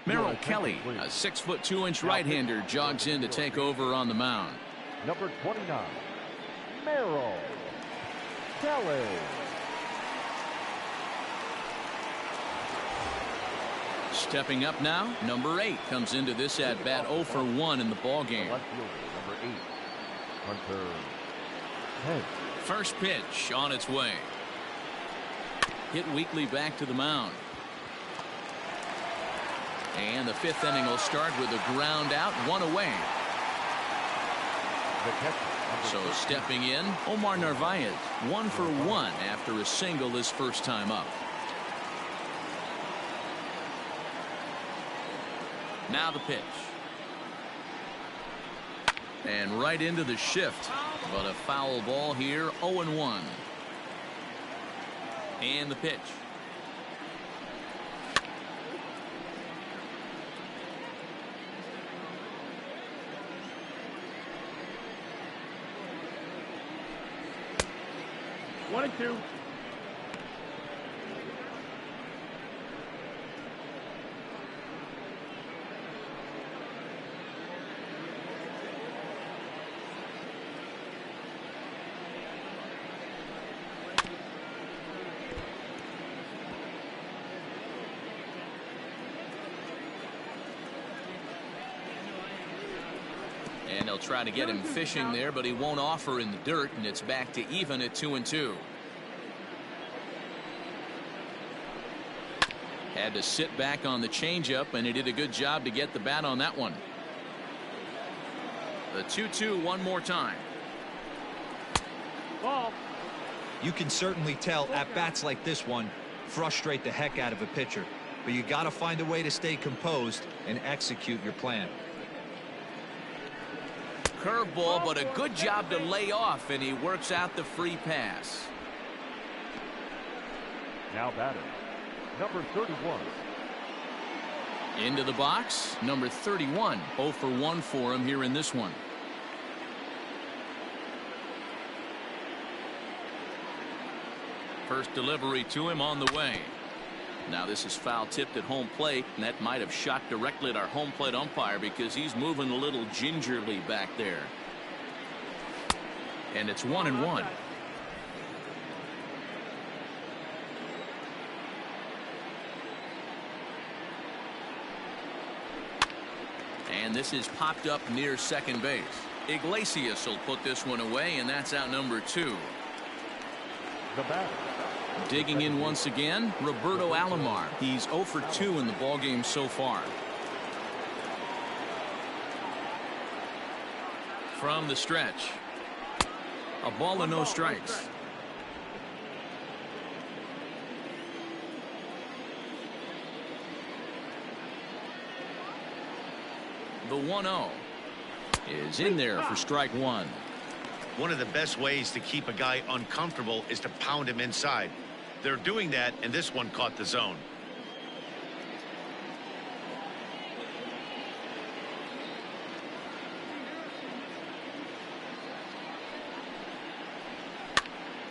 Merrill Kelly, a 6'2" right-hander, jogs in to take over on the mound. Number 29, Merrill Kelly. Stepping up now, number 8 comes into this at bat 0 for 1 in the ball game. Left fielder, number 8, Hunter Pence. First pitch on its way. Hit weakly back to the mound. And the 5th inning will start with a ground out, 1 away. So stepping in, Omar Narvaez, 1 for 1 after a single his first time up. Now the pitch. And right into the shift, but a foul ball here, 0-1. And the pitch. One and two. And they'll try to get him fishing there, but he won't offer in the dirt, and it's back to even at 2-2. Had to sit back on the changeup, and he did a good job to get the bat on that one. The 2-2 one more time. Ball. You can certainly tell at bats like this one frustrate the heck out of a pitcher, but you got to find a way to stay composed and execute your plan. Curveball, but a good job to lay off, and he works out the free pass. Now batting, number 31. Into the box, number 31. 0 for 1 for him here in this one. First delivery to him on the way. Now this is foul tipped at home plate, and that might have shot directly at our home plate umpire because he's moving a little gingerly back there. And it's 1-1. And this is popped up near second base. Iglesias will put this one away, and that's out number 2. The batter. Digging in once again, Roberto Alomar. He's 0 for 2 in the ballgame so far. From the stretch. A ball and no strikes. The 1-0 is in there for strike 1. One of the best ways to keep a guy uncomfortable is to pound him inside. They're doing that, and this one caught the zone.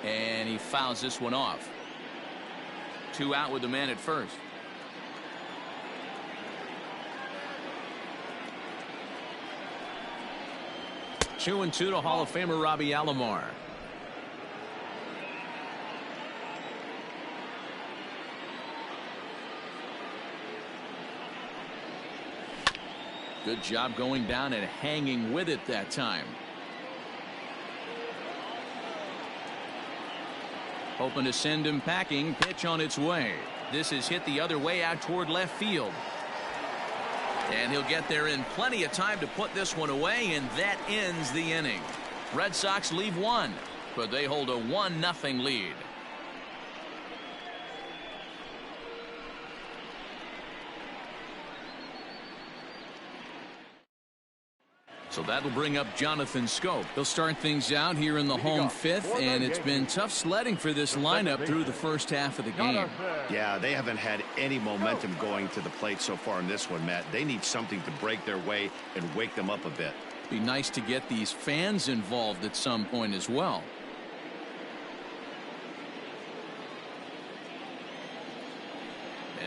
And he fouls this one off. 2 out with the man at first. Two and 2 to Hall of Famer Robbie Alomar. Good job going down and hanging with it that time. Hoping to send him packing. Pitch on its way. This is hit the other way out toward left field. And he'll get there in plenty of time to put this one away, and that ends the inning. Red Sox leave one, but they hold a 1-0 lead. So that'll bring up Jonathan Schoop. He'll start things out here in the home fifth, and it's been tough sledding for this lineup through the first half of the game. Yeah, they haven't had any momentum going to the plate so far in this one, Matt. They need something to break their way and wake them up a bit. Be nice to get these fans involved at some point as well.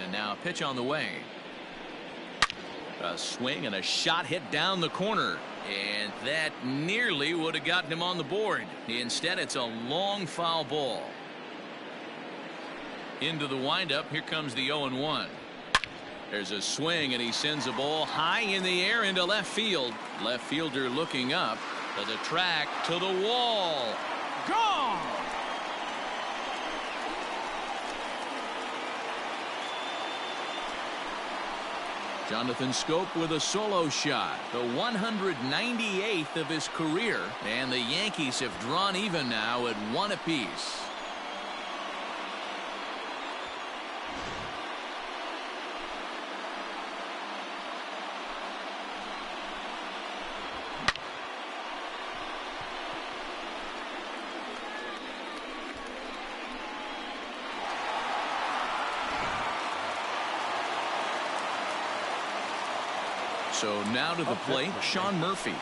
And now a pitch on the way. A swing and a shot hit down the corner. And that nearly would have gotten him on the board. Instead, it's a long foul ball. Into the windup. Here comes the 0-1. There's a swing, and he sends a ball high in the air into left field. Left fielder looking up to the track, to the wall. Gone! Jonathan Schoop with a solo shot, the 198th of his career, and the Yankees have drawn even now at 1 apiece. So now to the plate, Sean Murphy.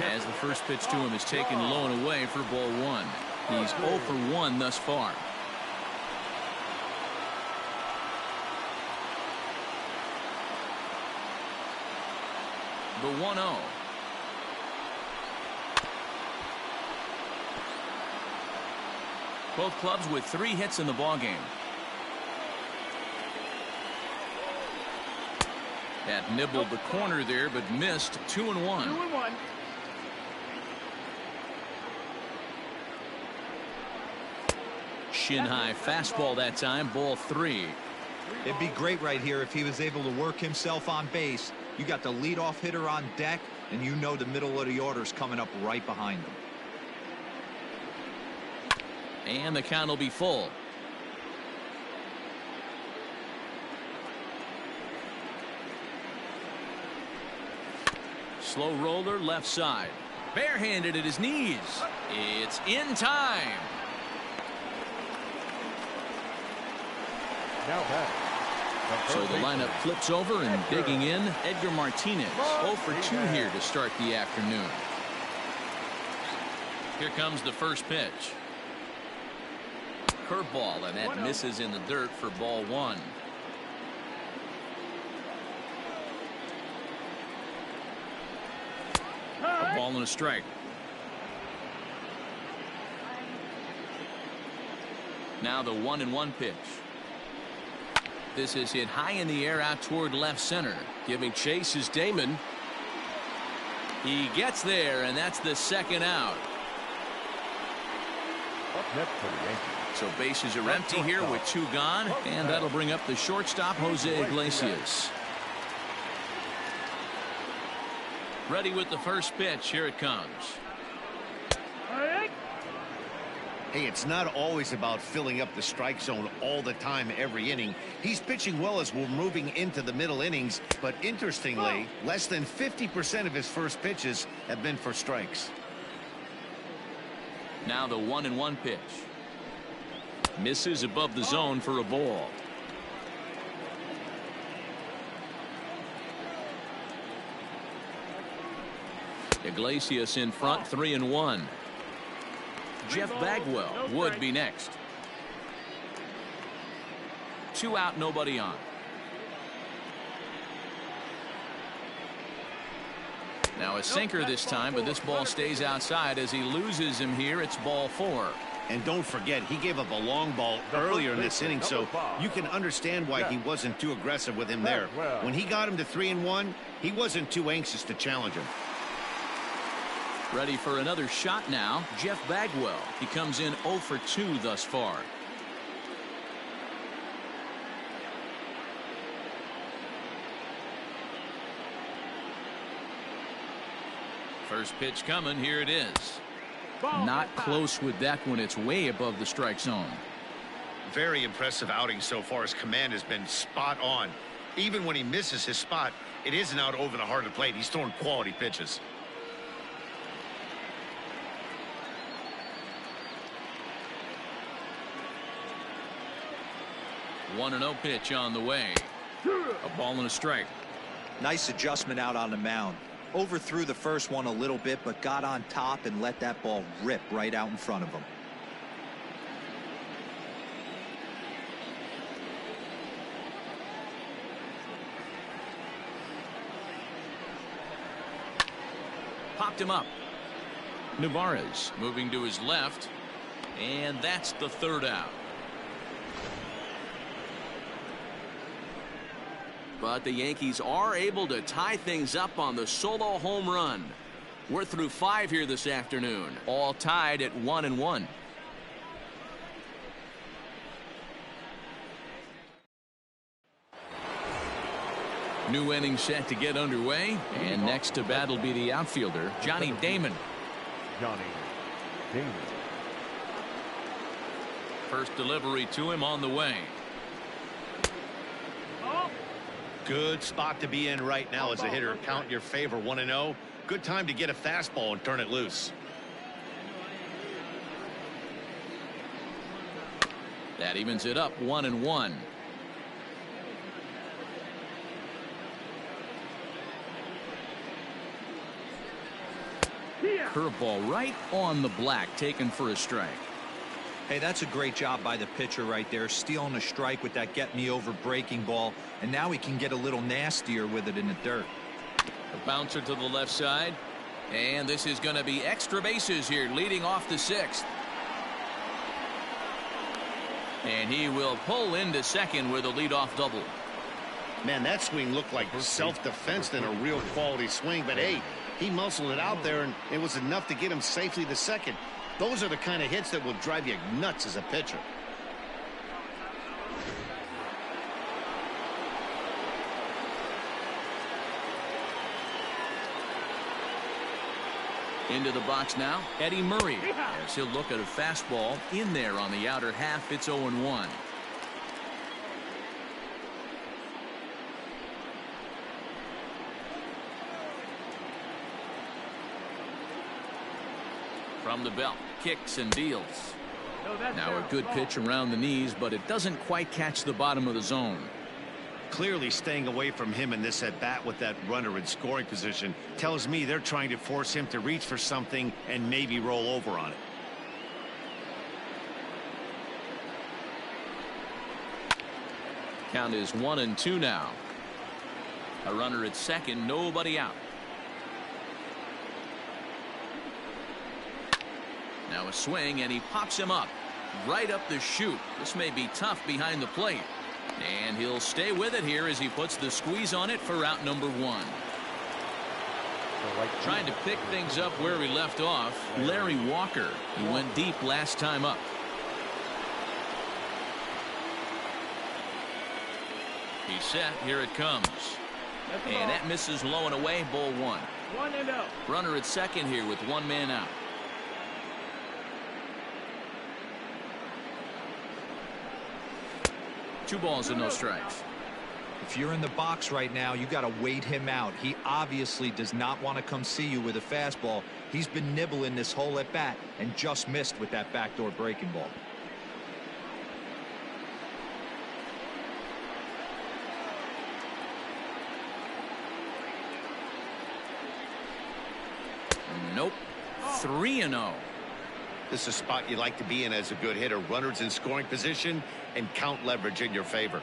As the first pitch to him is taken low and away for ball 1. He's 0 for 1 thus far. The 1-0. Both clubs with 3 hits in the ballgame. That nibbled the corner there, but missed. 2-1. 2-1. Shin high fastball that time. Ball 3. It'd be great right here if he was able to work himself on base. You got the leadoff hitter on deck, and you know the middle of the order's coming up right behind him. And the count will be full. Slow roller left side. Barehanded at his knees. It's in time. Now back. So the lineup flips over, and digging in, Edgar Martinez. 0 for 2 here to start the afternoon. Here comes the first pitch. Curveball, and that misses in the dirt for ball 1. A ball and a strike. Now the 1-1 pitch. This is hit high in the air out toward left center. Giving chase is Damon. He gets there, and that's the second out. Up next for the Yankees. So bases are empty here with 2 gone, and that'll bring up the shortstop, Jose Iglesias. Ready with the first pitch. Here it comes. Hey, it's not always about filling up the strike zone all the time every inning. He's pitching well as we're moving into the middle innings, but interestingly, less than 50% of his first pitches have been for strikes. Now the 1-1 pitch. Misses above the zone for a ball. Iglesias in front, 3-1. Jeff Bagwell would be next. 2 out, nobody on. Now a sinker this time, but this ball stays outside as he loses him here. It's ball 4. And don't forget, he gave up a long ball earlier in this inning, so you can understand why he wasn't too aggressive with him there. When he got him to 3-1, he wasn't too anxious to challenge him. Ready for another shot now. Jeff Bagwell. He comes in 0 for 2 thus far. First pitch coming. Here it is. Not close with that one. It's way above the strike zone. Very impressive outing so far. His command has been spot on. Even when he misses his spot, it isn't out over the heart of the plate. He's throwing quality pitches. One 1-0 pitch on the way. A ball and a strike. Nice adjustment out on the mound. Overthrew the first one a little bit, but got on top and let that ball rip right out in front of him. Popped him up. Navarez moving to his left, and that's the third out. But the Yankees are able to tie things up on the solo home run. We're through 5 here this afternoon, all tied at 1-1. New inning set to get underway, and next to bat will be the outfielder, Johnny Damon. Johnny Damon. First delivery to him on the way. Good spot to be in right now as a hitter. Count in your favor. 1-0. Good time to get a fastball and turn it loose. That evens it up 1-1. Curveball right on the black, taken for a strike. Hey, that's a great job by the pitcher right there, stealing a strike with that get me over breaking ball, and now he can get a little nastier with it in the dirt. A bouncer to the left side, and this is going to be extra bases here, leading off the 6th. And he will pull into second with a leadoff double. Man, that swing looked like self-defense than a real quality swing, but hey, he muscled it out there, and it was enough to get him safely to second. Those are the kind of hits that will drive you nuts as a pitcher. Into the box now, Eddie Murray. As he'll look at a fastball in there on the outer half. It's 0-1. From the belt, kicks and deals. Now a good pitch around the knees, but it doesn't quite catch the bottom of the zone. Clearly staying away from him in this at bat with that runner in scoring position tells me they're trying to force him to reach for something and maybe roll over on it. Count is 1-2 now. A runner at second, nobody out. Now a swing, and he pops him up right up the chute. This may be tough behind the plate, and he'll stay with it here as he puts the squeeze on it for out number 1. Trying to pick things up where he left off, Larry Walker. He went deep last time up. He's set. Here it comes, and that misses low and away. Ball 1. 1-0. Runner at second here with 1 man out. Two balls and no strikes. If you're in the box right now, you got to wait him out. He obviously does not want to come see you with a fastball. He's been nibbling this whole at bat and just missed with that backdoor breaking ball. Nope. 3-0. This is a spot you like to be in as a good hitter. Runners in scoring position and count leverage in your favor.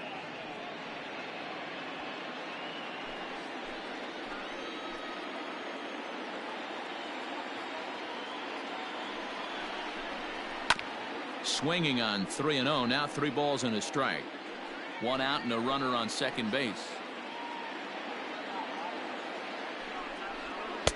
swinging on 3-0. Now 3 balls and a strike. 1 out and a runner on second base.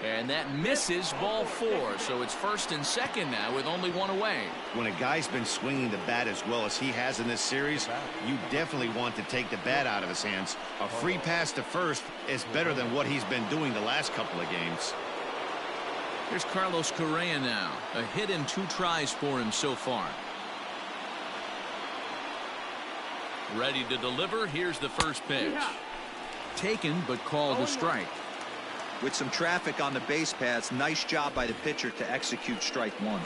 And that misses, ball 4. So it's first and second now with only 1 away. When a guy's been swinging the bat as well as he has in this series, you definitely want to take the bat out of his hands. A free pass to first is better than what he's been doing the last couple of games. Here's Carlos Correa now. A hit and 2 tries for him so far. Ready to deliver. Here's the first pitch. Taken but called a strike. With some traffic on the base paths, nice job by the pitcher to execute strike 1.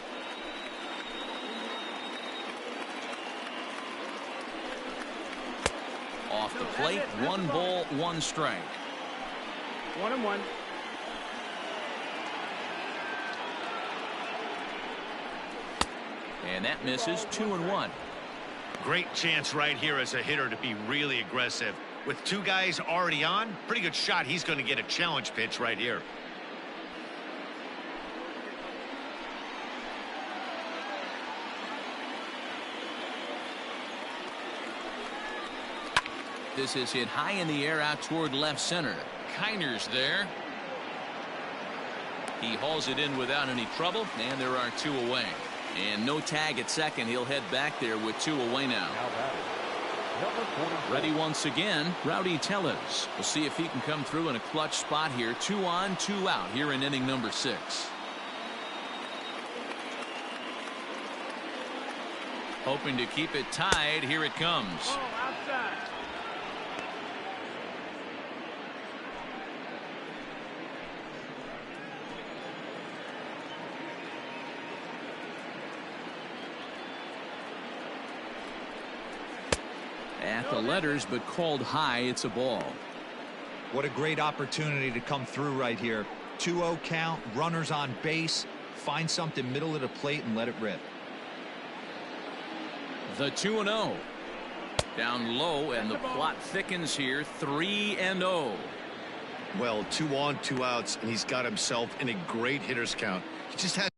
Off the plate, 1 ball, 1 strike. 1-1. And that misses. 2-1. Great chance right here as a hitter to be really aggressive. With 2 guys already on, pretty good shot. He's going to get a challenge pitch right here. This is hit high in the air out toward left center. Kiner's there. He hauls it in without any trouble, and there are 2 away. And no tag at second. He'll head back there with 2 away now. Ready once again, Rowdy Tellez. We'll see if he can come through in a clutch spot here. 2 on, 2 out here in inning number 6. Hoping to keep it tied. Here it comes. Oh, outside. At the letters, but called high. It's a ball. What a great opportunity to come through right here. 2-0 count, runners on base. Find something middle of the plate and let it rip. The 2-0. Down low, and the plot thickens here. 3-0. Well, 2 on, 2 outs, and he's got himself in a great hitter's count. He just has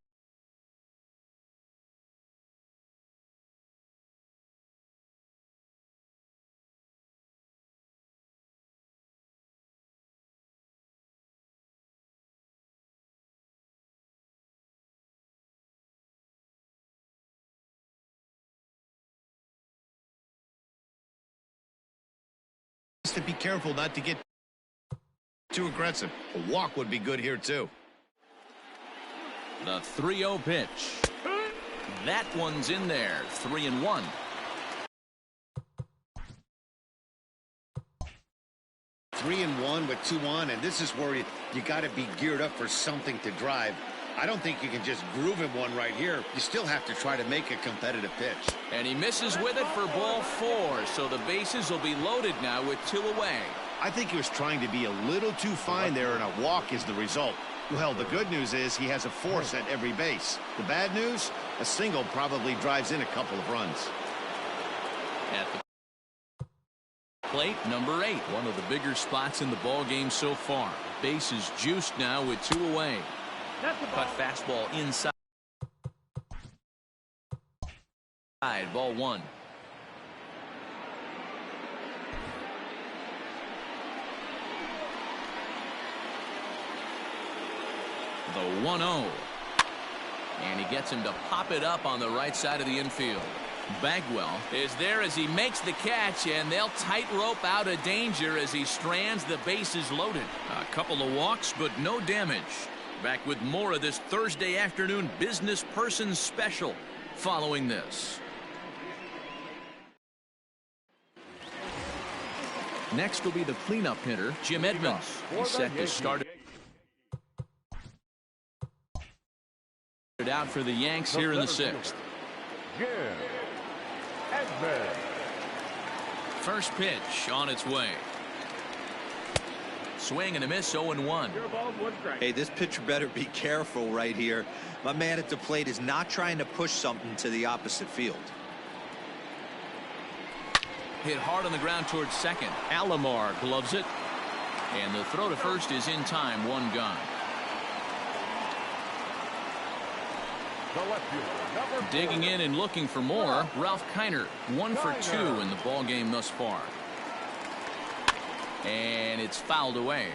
to be careful not to get too aggressive. A walk would be good here too. The 3-0 pitch. That one's in there. 3-1. Three and one with 2 on, and this is where you got to be geared up for something to drive. I don't think you can just groove him one right here. You still have to try to make a competitive pitch. And he misses with it for ball 4. So the bases will be loaded now with 2 away. I think he was trying to be a little too fine there, and a walk is the result. Well, the good news is he has a force at every base. The bad news, a single probably drives in a couple of runs. At the plate, number 8. One of the bigger spots in the ball game so far. Bases juiced now with 2 away. Cut fastball inside. Ball 1. The 1-0. And he gets him to pop it up on the right side of the infield. Bagwell is there as he makes the catch, and they'll tightrope out of danger as he strands the bases loaded. A couple of walks, but no damage. Back with more of this Thursday afternoon business person special following this. Next will be the cleanup hitter, Jim Edmonds. He's set to start it out for the Yanks here in the 6th. Jim Edmonds. First pitch on its way. Swing and a miss. 0-1. Hey, this pitcher better be careful right here. My man at the plate is not trying to push something to the opposite field. Hit hard on the ground towards second. Alomar gloves it. And the throw to first is in time. 1 gone. The left fielder, number 4. Digging in and looking for more, Ralph Kiner. 1 for 2 in the ball game thus far. And it's fouled away.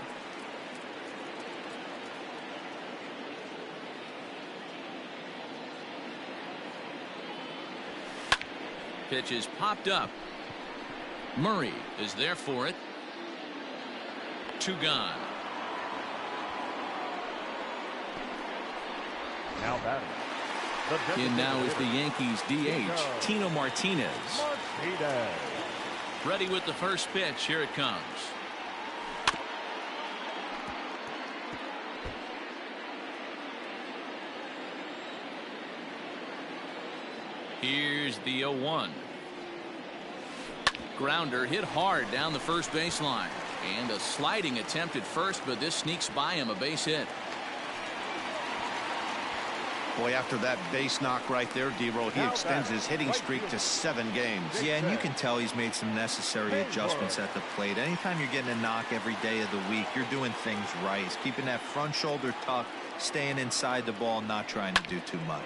Pitch is popped up. Murray is there for it. 2 gone. Now batting. In now is the Yankees DH, Tino Martinez. Ready with the first pitch. Here it comes. Here's the 0-1. Grounder hit hard down the first baseline. And a sliding attempt at first, but this sneaks by him, a base hit. Boy, after that base knock right there, D-Roll, he extends his hitting streak to 7 games. Yeah, and you can tell he's made some necessary adjustments at the plate. Anytime you're getting a knock every day of the week, you're doing things right. He's keeping that front shoulder tucked, staying inside the ball, not trying to do too much.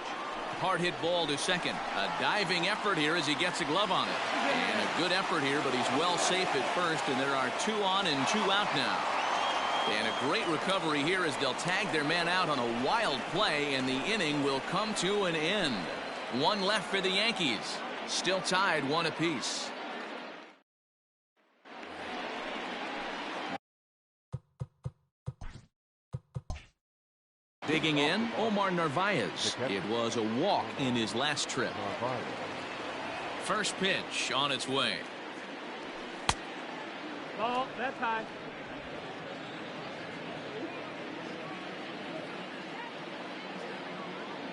Hard hit ball to second. A diving effort here as he gets a glove on it. And a good effort here, but he's well safe at first, and there are 2 on and 2 out now. And a great recovery here as they'll tag their man out on a wild play, and the inning will come to an end. 1 left for the Yankees. Still tied 1 apiece. Digging in, Omar Narvaez. It was a walk in his last trip. First pitch on its way. Ball, that's high.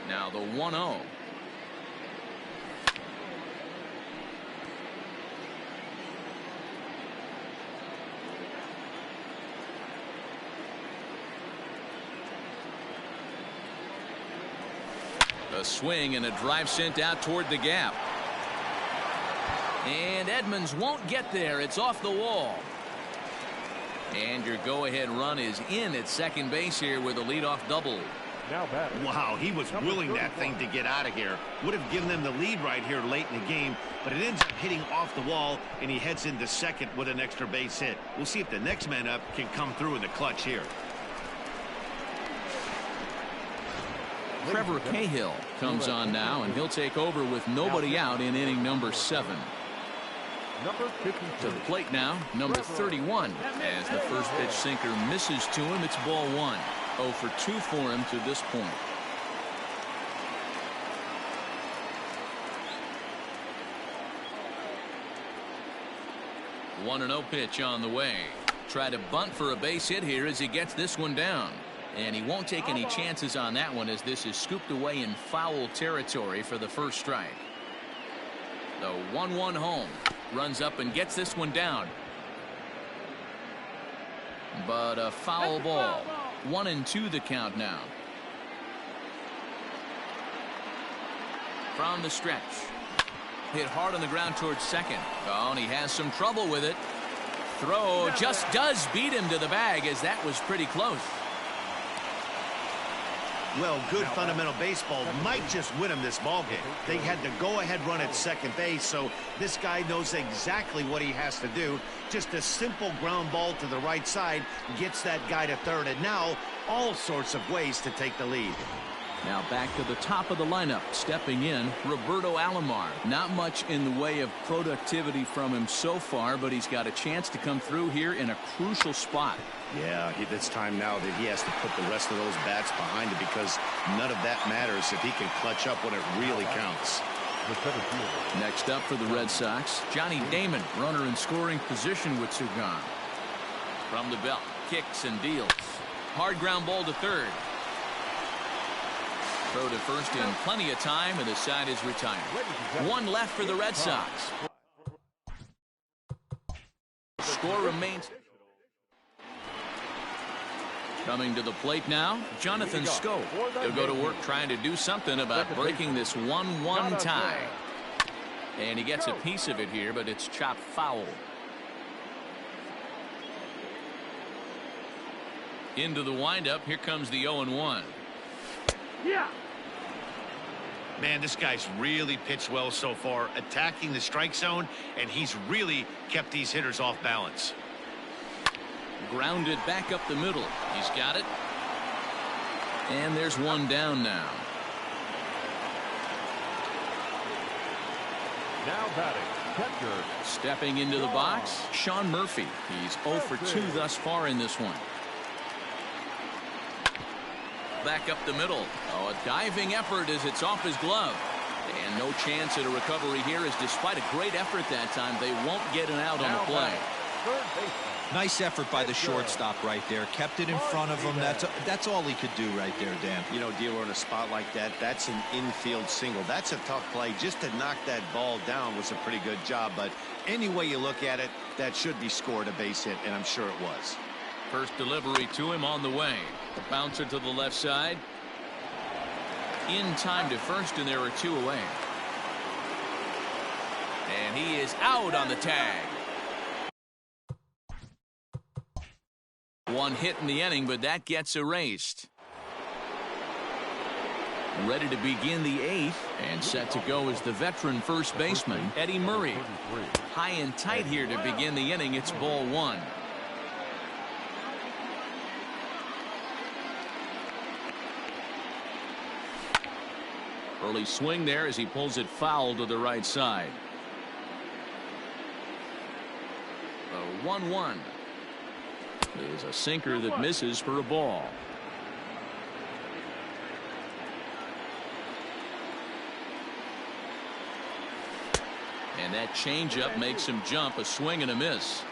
Now the 1-0. A swing and a drive sent out toward the gap. And Edmonds won't get there. It's off the wall. And your go-ahead run is in at second base here with a leadoff double. Now batting. Wow, he was willing that thing to get out of here. Would have given them the lead right here late in the game, but it ends up hitting off the wall, and he heads into second with an extra base hit. We'll see if the next man up can come through in the clutch here. Trevor Cahill comes on now, and he'll take over with nobody out in inning number 7. Number 52. To the plate now, number 31. As the first pitch sinker misses to him, it's ball 1. 0 for 2 for him to this point. One 1-0 pitch on the way. Try to bunt for a base hit here as he gets this one down. And he won't take any chances on that one as this is scooped away in foul territory for the first strike. The 1-1 home. Runs up and gets this one down. But a foul ball. 1-2 the count now. From the stretch. Hit hard on the ground towards second. Oh, and he has some trouble with it. Throw just does beat him to the bag as that was pretty close. Well, good fundamental baseball might just win him this ball game. They had the go-ahead run at second base, so this guy knows exactly what he has to do. Just a simple ground ball to the right side gets that guy to third, and now all sorts of ways to take the lead. Now back to the top of the lineup, stepping in, Roberto Alomar. Not much in the way of productivity from him so far, but he's got a chance to come through here in a crucial spot. Yeah, it's time now that he has to put the rest of those bats behind him because none of that matters if he can clutch up when it really counts. Next up for the Red Sox, Johnny Damon, runner in scoring position with 2 gone. From the belt, kicks and deals. Hard ground ball to third. Throw to first in plenty of time, and the side is retired. 1 left for the Red Sox. Score remains. Coming to the plate now, Jonathan Schoop. He'll go to work trying to do something about breaking this 1-1 tie. And he gets a piece of it here, but it's chopped foul. Into the windup, here comes the 0-1. Yeah. Man, this guy's really pitched well so far, attacking the strike zone, and he's really kept these hitters off balance. Grounded back up the middle. He's got it. And there's one down now. Now batting, catcher. Stepping into the box, Sean Murphy. He's 0 for 2 thus far in this one. Back up the middle. Oh, a diving effort as it's off his glove. And no chance at a recovery here, as despite a great effort that time, they won't get an out on the play. Nice effort by the shortstop right there. Kept it in front of him. That's all he could do right there, Dan. You know, dealer in a spot like that, that's an infield single. That's a tough play. Just to knock that ball down was a pretty good job. But any way you look at it, that should be scored a base hit, and I'm sure it was. First delivery to him on the way. The bouncer to the left side. In time to first, and there are 2 away. And he is out on the tag. One hit in the inning, but that gets erased. Ready to begin the 8th, and set to go is the veteran first baseman, Eddie Murray. High and tight here to begin the inning. It's ball 1. Early swing there as he pulls it foul to the right side. The 1-1 is a sinker that misses for a ball. And that changeup makes him jump. A swing and a miss.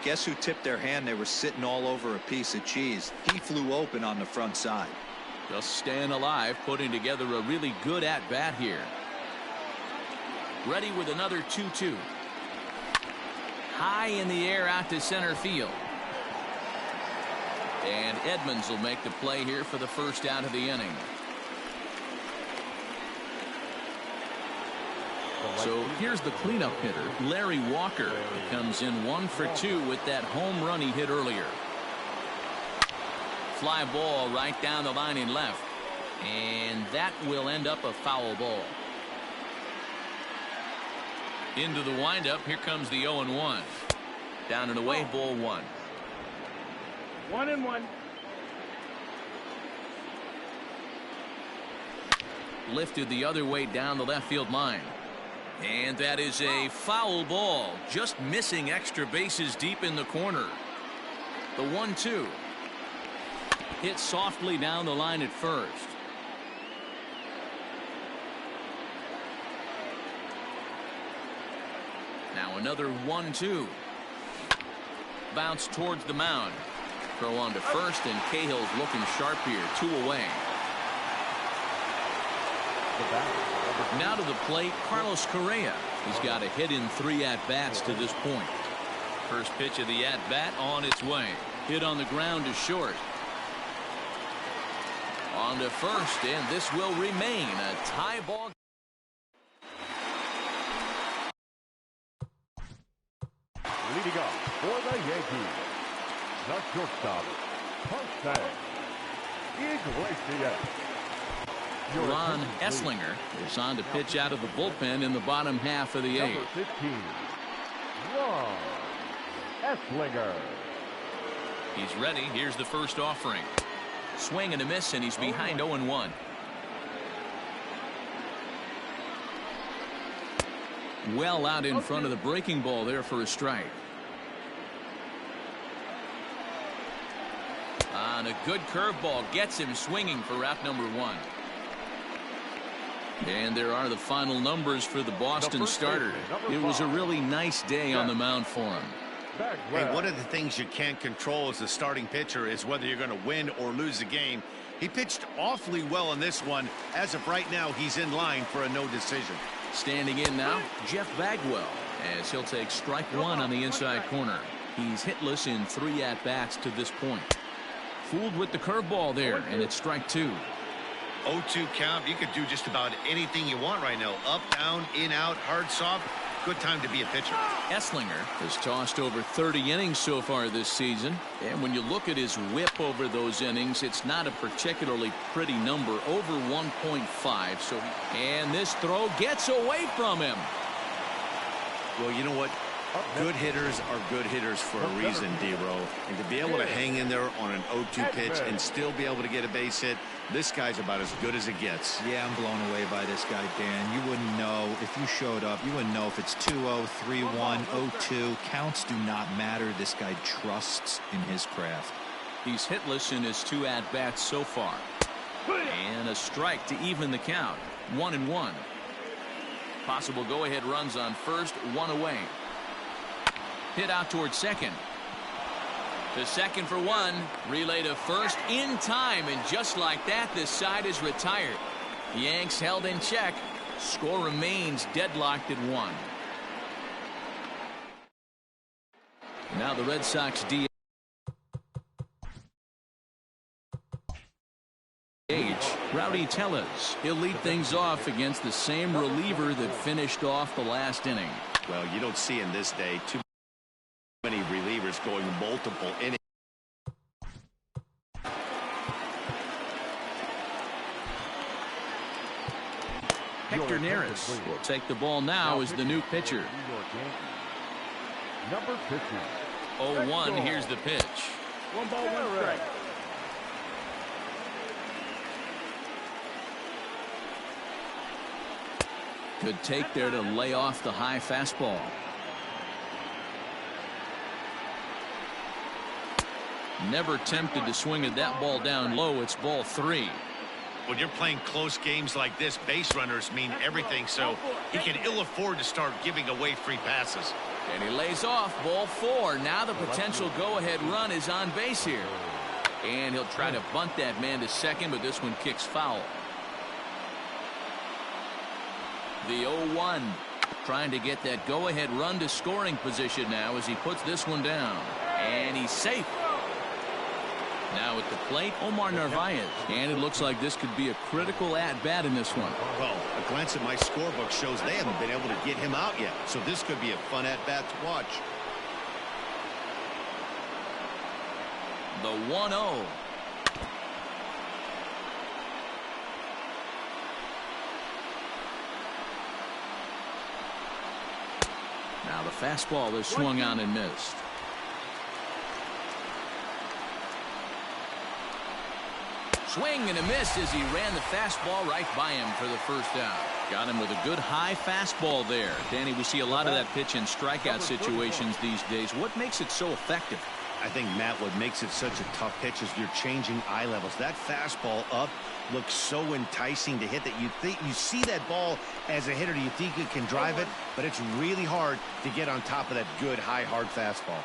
Guess who tipped their hand? They were sitting all over a piece of cheese. He flew open on the front side. Just staying alive, putting together a really good at-bat here. Ready with another 2-2. High in the air out to center field. And Edmonds will make the play here for the first out of the inning. So here's the cleanup hitter, Larry Walker, who comes in 1 for 2 with that home run he hit earlier. Fly ball right down the line in left. And that will end up a foul ball. Into the windup. Here comes the 0-1. Down and away, ball 1. 1-1. Lifted the other way down the left field line. And that is a foul ball. Just missing extra bases deep in the corner. The 1-2. Hit softly down the line at first. Now another 1-2. Bounce towards the mound. Throw on to first, and Cahill's looking sharp here. 2 away. Now to the plate, Carlos Correa. He's got a hit in 3 at-bats to this point. First pitch of the at-bat on its way. Hit on the ground to short. On to first, and this will remain a tie ball. Leading off for the Yankees, the shortstop, Jose Iglesias. Ron Esslinger is on to pitch out of the bullpen in the bottom half of the 8th. Number 15, Ron Esslinger. He's ready. Here's the first offering. Swing and a miss, and he's behind 0-1. Well out in front of the breaking ball there for a strike. On a good curveball gets him swinging for out number 1. And there are the final numbers for the Boston starter. It was a really nice day on the mound for him. Hey, one of the things you can't control as a starting pitcher is whether you're going to win or lose the game. He pitched awfully well in this one. As of right now, he's in line for a no decision. Standing in now, Jeff Bagwell, as he'll take strike 1 on the inside corner. He's hitless in 3 at-bats to this point. Fooled with the curveball there, and it's strike 2. 0-2 count. You could do just about anything you want right now. Up, down, in, out, hard, soft. good time to be a pitcher. Esslinger has tossed over 30 innings so far this season. And when you look at his whip over those innings, it's not a particularly pretty number, over 1.5. So, and this throw gets away from him. Well, you know what? Good hitters are good hitters for a reason, D-Row. And to be able to hang in there on an 0-2 pitch and still be able to get a base hit, this guy's about as good as it gets. Yeah, I'm blown away by this guy, Dan. You wouldn't know if you showed up. You wouldn't know if it's 2-0, 3-1, 0-2. Counts do not matter. This guy trusts in his craft. He's hitless in his 2 at-bats so far. And a strike to even the count. 1-1. Possible go-ahead runs on first, 1 away. Hit out towards second. To second for 1. Relay to first in time. And just like that, this side is retired. The Yanks held in check. Score remains deadlocked at 1. Now the Red Sox DH. Rowdy Tellez. He'll lead things off against the same reliever that finished off the last inning. Well, you don't see in this day too many relievers going multiple innings. Hector Neris will take the ball now as the new pitcher. Number 50. 0-1. Here's the pitch. 1 ball, 1 strike. Good take there to lay off the high fastball. Never tempted to swing at that ball down low. It's ball 3. When you're playing close games like this, base runners mean everything, so he can ill afford to start giving away free passes. And he lays off ball 4. Now the potential go-ahead run is on base here. And he'll try to bunt that man to second, but this one kicks foul. The 0-1. Trying to get that go-ahead run to scoring position now as he puts this one down. And he's safe. Now at the plate, Omar Narvaez. And it looks like this could be a critical at-bat in this one. Well, a glance at my scorebook shows they haven't been able to get him out yet. So this could be a fun at-bat to watch. The 1-0. Now the fastball is swung on and missed. Swing and a miss as he ran the fastball right by him for the first out. Got him with a good high fastball there. Danny, we see a lot of that pitch in strikeout situations these days. What makes it so effective? I think, Matt, what makes it such a tough pitch is you're changing eye levels. That fastball up looks so enticing to hit that you see that ball as a hitter, you think you can drive it, but it's really hard to get on top of that good high hard fastball.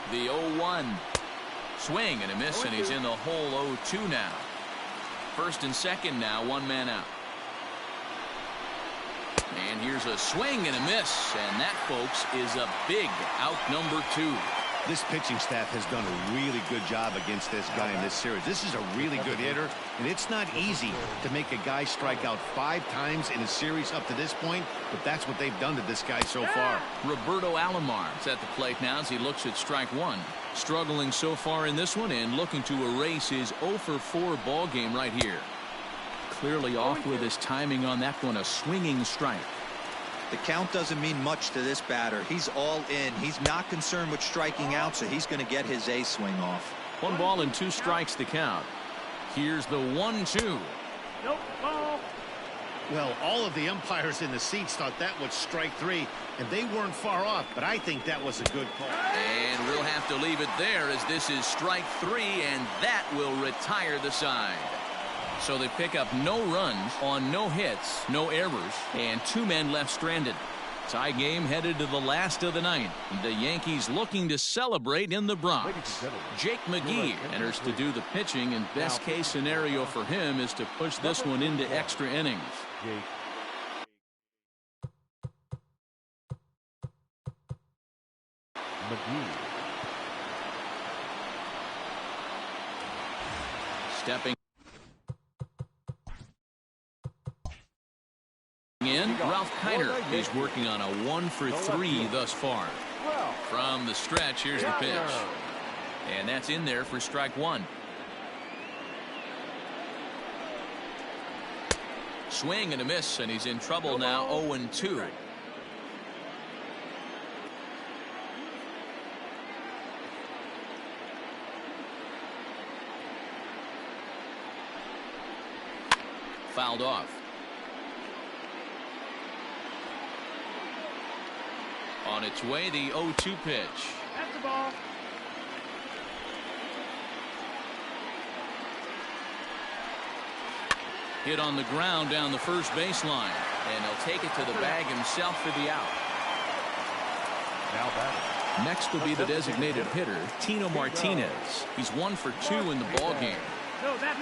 The 0-1. Swing and a miss, and he's in the hole 0-2 now. First and second now, 1 man out. And here's a swing and a miss, and that, folks, is a big out number 2. This pitching staff has done a really good job against this guy in this series. This is a really good hitter, and it's not easy to make a guy strike out 5 times in a series up to this point, but that's what they've done to this guy so far. Roberto Alomar is at the plate now as he looks at strike 1. Struggling so far in this one and looking to erase his 0-for-4 ball game right here. Clearly off with his timing on that one, a swinging strike. The count doesn't mean much to this batter. He's all in. He's not concerned with striking out, so he's going to get his A swing off. 1 ball and 2 strikes to count. Here's the 1-2. Nope, ball. Well, all of the umpires in the seats thought that was strike 3, and they weren't far off, but I think that was a good call. And we'll have to leave it there as this is strike 3, and that will retire the side. So they pick up no runs on no hits, no errors, and 2 men left stranded. Tie game headed to the last of the ninth. The Yankees looking to celebrate in the Bronx. Jake McGee enters to do the pitching, and best case scenario for him is to push this one into extra innings. McGee. Stepping in, Ralph Kiner. He's working on a 1 for 3 thus far. From the stretch, here's the pitch. And that's in there for strike 1. Swing and a miss, and he's in trouble now. 0-2. Fouled off. On its way, the 0-2 pitch. That's the ball. Hit on the ground down the first baseline, and he'll take it to the bag himself for the out. Now batting. Next will be the designated hitter, Tino Martinez. He's 1 for 2 in the ball game.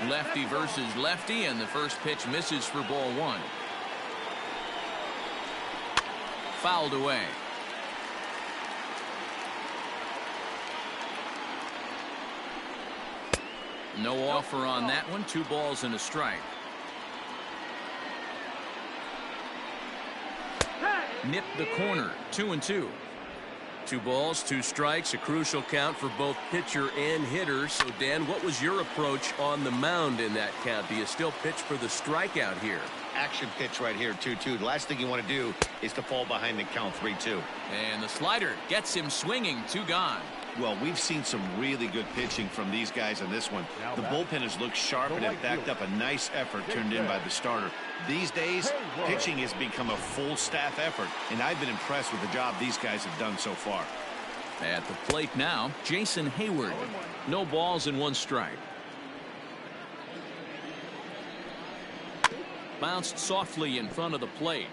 Lefty versus lefty, and the first pitch misses for ball 1. Fouled away. No offer on that one. 2 balls and a strike. Nipped the corner. 2-2. 2 balls, 2 strikes, a crucial count for both pitcher and hitter. So, Dan, what was your approach on the mound in that count? Do you still pitch for the strikeout here? Action pitch right here, 2-2. The last thing you want to do is to fall behind the count 3-2. And the slider gets him swinging. 2 gone. Well, we've seen some really good pitching from these guys on this one. The bullpen has looked sharp and have backed up a nice effort turned in by the starter. These days, pitching has become a full staff effort, and I've been impressed with the job these guys have done so far. At the plate now, Jason Hayward. No balls and 1 strike. Bounced softly in front of the plate.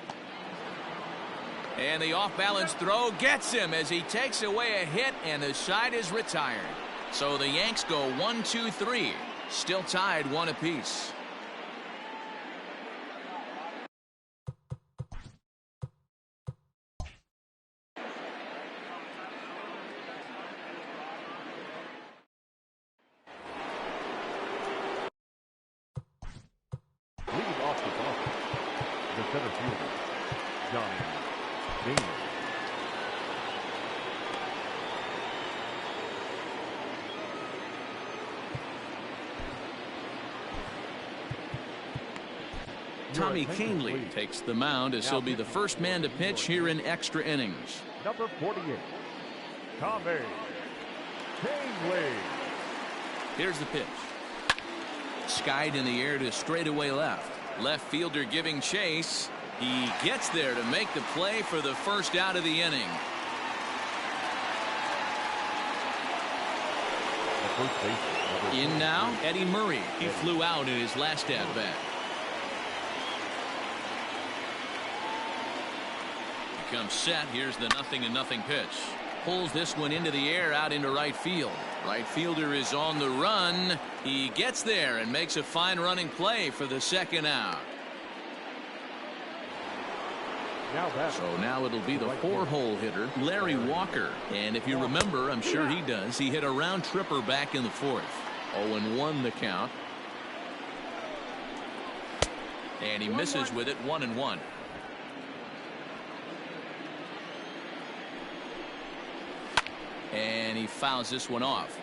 And the off-balance throw gets him as he takes away a hit, and the side is retired. So the Yanks go 1-2-3. Still tied 1 apiece. Leading off the offense, the center fielder, Johnny Damon. Tommy Kahnle takes the mound as he'll be the first man to pitch here in extra innings. Number 48, Tommy Kahnle. Here's the pitch. Skied in the air to straightaway left. Left fielder giving chase. He gets there to make the play for the first out of the inning. In now, Eddie Murray. He flew out in his last at-bat. Comes set. Here's the 0-0 pitch. Pulls this one into the air out into right field. Right fielder is on the run. He gets there and makes a fine running play for the second out. So now it'll be the 4-hole hitter, Larry Walker. And if you remember, I'm sure he does, he hit a round tripper back in the 4th. 0-1 the count. And he misses with it. 1-1. And he fouls this one off.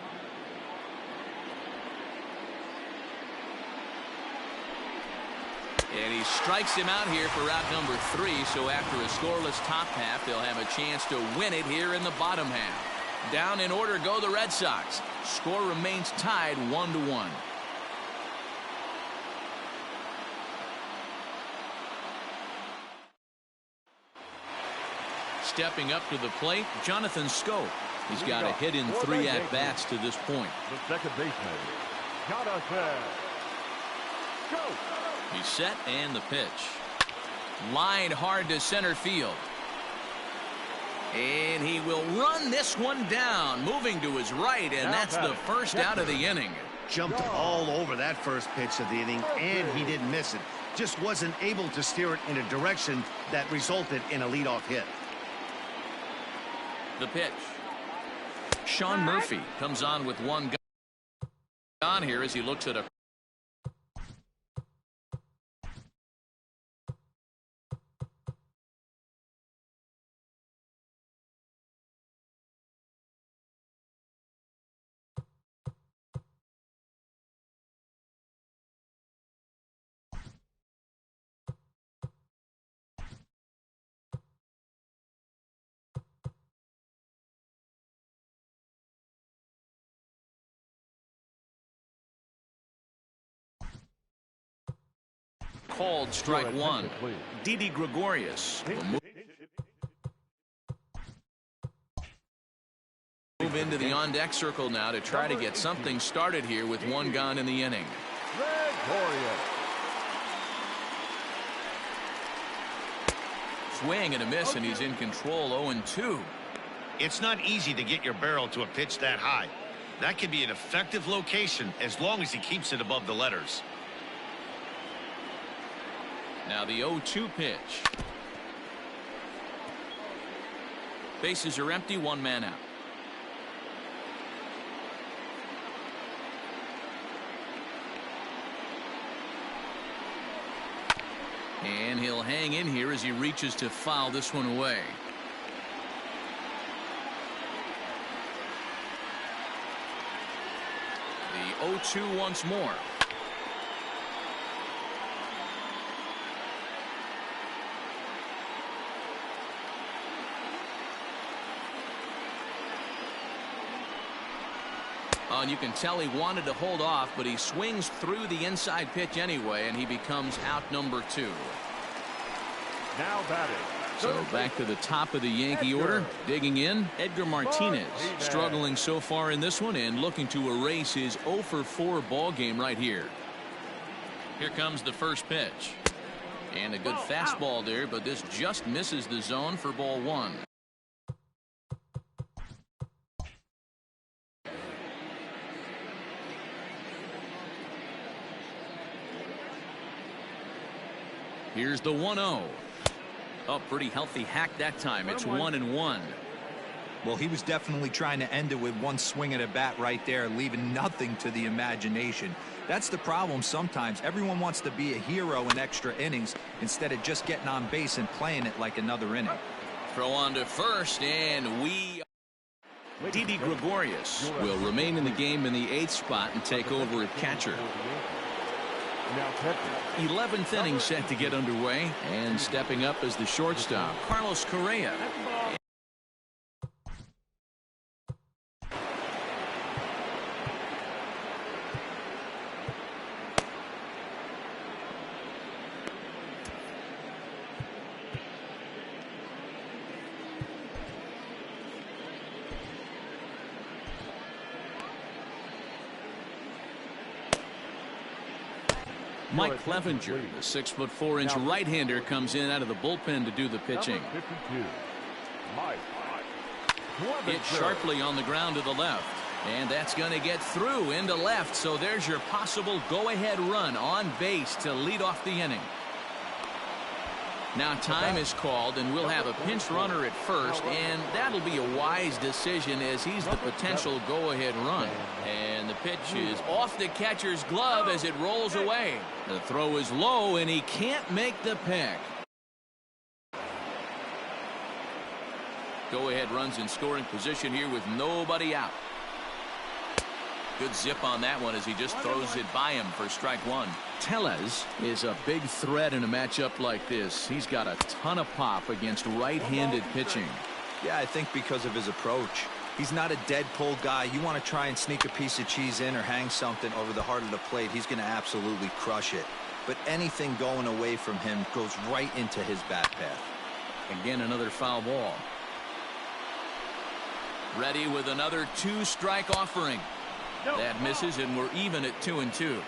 And he strikes him out here for out number 3. So after a scoreless top half, they'll have a chance to win it here in the bottom half. Down in order go the Red Sox. Score remains tied 1-1. Stepping up to the plate, Jonathan Schoop. He's got a hit in 3 at-bats to this point. The second baseman, Jonathan Schoop. He's set and the pitch. Lined hard to center field. And he will run this one down, moving to his right, and that's the first out of the inning. Jumped all over that first pitch of the inning, and he didn't miss it. Just wasn't able to steer it in a direction that resulted in a leadoff hit. The pitch. Sean Murphy comes on with 1 gone here as he looks at a called strike one. Didi Gregorius will move into the on-deck circle now to try to get something started here with one gone in the inning. Swing and a miss, and he's in control. 0-2. It's not easy to get your barrel to a pitch that high. That can be an effective location as long as he keeps it above the letters. Now the 0-2 pitch. Bases are empty, one man out. And he'll hang in here as he reaches to foul this one away. The 0-2 once more. And you can tell he wanted to hold off, but he swings through the inside pitch anyway, and he becomes out number 2. Now batting. So back to the top of the Yankee order. Digging in, Edgar Martinez. Struggling so far in this one and looking to erase his 0-for-4 ball game right here. Here comes the first pitch. And a good fastball there, but this just misses the zone for ball 1. Here's the 1-0. Oh, pretty healthy hack that time. It's 1-1. Well, he was definitely trying to end it with one swing at a bat right there, leaving nothing to the imagination. That's the problem sometimes. Everyone wants to be a hero in extra innings instead of just getting on base and playing it like another inning. Throw on to first, and Didi Gregorius will remain in the game in the 8th spot and take over at catcher. 11th inning set to get underway, and stepping up as the shortstop, Carlos Correa. Mike Clevenger, the 6'4" right-hander, comes in out of the bullpen to do the pitching. Hit sharply on the ground to the left, and that's going to get through into left. So there's your possible go-ahead run on base to lead off the inning. Now time is called, and we'll have a pinch runner at first, and that'll be a wise decision as he's the potential go-ahead run. And the pitch is off the catcher's glove as it rolls away. The throw is low, and he can't make the pick. Go-ahead runs in scoring position here with nobody out. Good zip on that one as he just throws it by him for strike 1. Tellez is a big threat in a matchup like this. He's got a ton of pop against right-handed pitching. Yeah, I think because of his approach. He's not a dead pull guy. You want to try and sneak a piece of cheese in or hang something over the heart of the plate, he's going to absolutely crush it. But anything going away from him goes right into his bat path. Again, another foul ball. Ready with another 2-strike offering. That misses, and we're even at 2-2.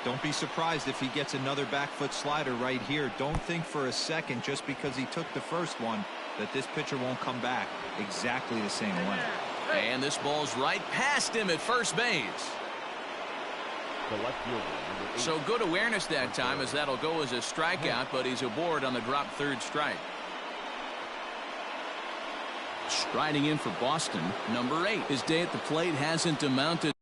Don't be surprised if he gets another back foot slider right here. Don't think for a second, just because he took the first one, that this pitcher won't come back exactly the same way. And this ball's right past him at first base. So good awareness that time, as that'll go as a strikeout, but he's aboard on the drop third strike. Striding in for Boston, number 8. His day at the plate hasn't amounted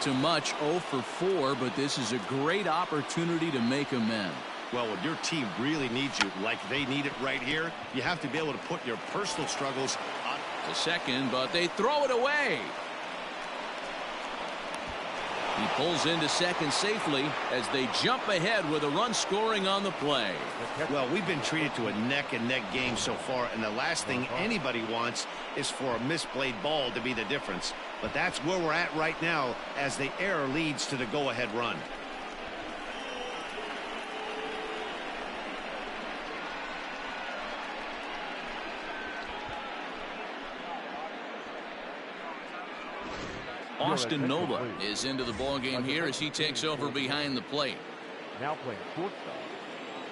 to much. 0-for-4, but this is a great opportunity to make amends. Well, when your team really needs you like they need it right here, you have to be able to put your personal struggles on to second, but they throw it away. He pulls into second safely as they jump ahead with a run scoring on the play. Well, we've been treated to a neck-and-neck game so far, and the last thing anybody wants is for a misplayed ball to be the difference. But that's where we're at right now as the error leads to the go-ahead run. Austin Nova is into the ball game here as he takes over behind the plate. Now playing shortstop,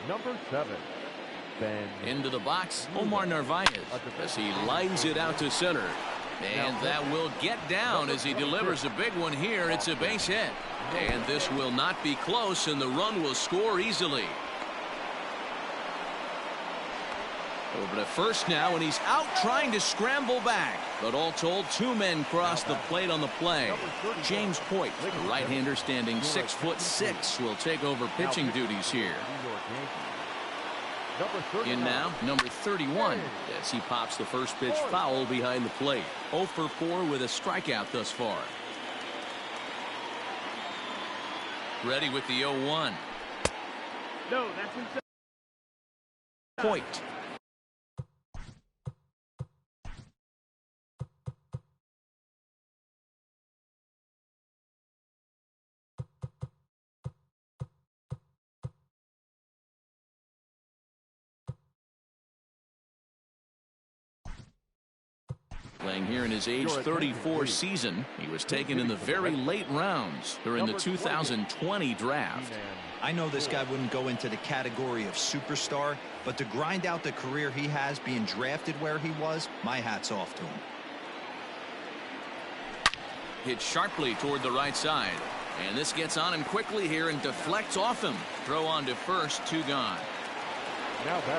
number 7, Ben. Into the box, Omar Narvaez as he lines it out to center. And that will get down as he delivers a big one here. It's a base hit. And this will not be close, and the run will score easily. Over to first now, and he's out trying to scramble back. But all told, 2 men cross the plate on the play. James Hoyt, the right-hander standing 6'6", will take over pitching duties here. In now, number 31, as he pops the first pitch foul behind the plate. 0 for 4 with a strikeout thus far. Ready with the 0-1. No, that's inside. Hoyt. Playing here in his age 34 season, he was taken in the very late rounds during the 2020 draft. I know this guy wouldn't go into the category of superstar, but to grind out the career he has being drafted where he was, my hat's off to him. Hit sharply toward the right side. And this gets on him quickly here and deflects off him. Throw on to first, 2 gone.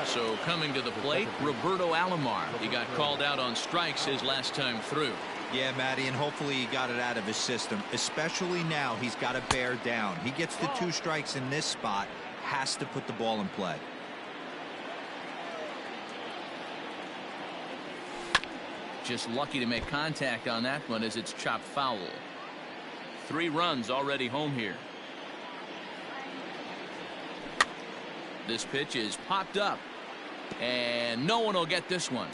So coming to the plate, Roberto Alomar. He got called out on strikes his last time through. Yeah, Matty, and hopefully he got it out of his system. Especially now, he's got to bear down. He gets the 2 strikes in this spot, has to put the ball in play. Just lucky to make contact on that one as it's chopped foul. 3 runs already home here. This pitch is popped up, and no one will get this one.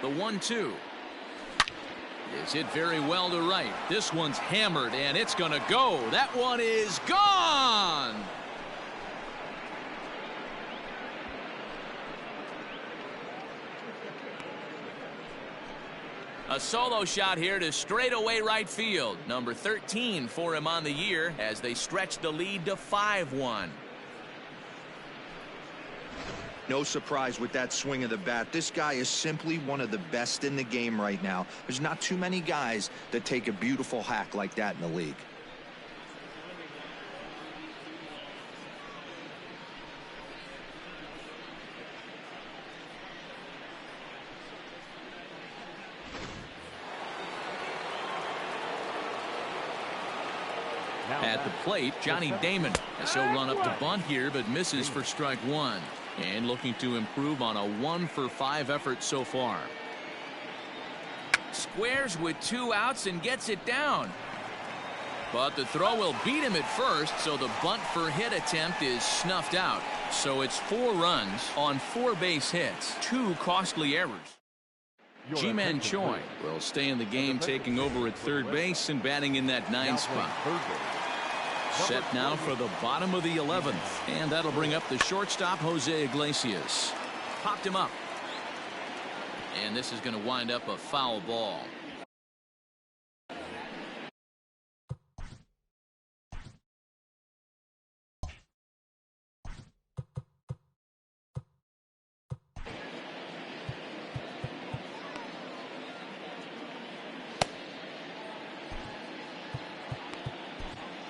The 1-2 is hit very well to right. This one's hammered, and it's going to go. That one is gone. A solo shot here to straightaway right field. Number 13 for him on the year as they stretch the lead to 5-1. No surprise with that swing of the bat. This guy is simply one of the best in the game right now. There's not too many guys that take a beautiful hack like that in the league. At the plate, Johnny Damon has he'll run up to bunt here, but misses for strike 1. And looking to improve on a 1 for 5 effort so far. Squares with 2 outs and gets it down. But the throw will beat him at first, so the bunt for hit attempt is snuffed out. So it's 4 runs on 4 base hits, 2 costly errors. Ji-Man Choi will stay in the game, taking over at third base and batting in that 9 spot. Set now for the bottom of the 11th, and that'll bring up the shortstop, Jose Iglesias. Popped him up. And this is going to wind up a foul ball.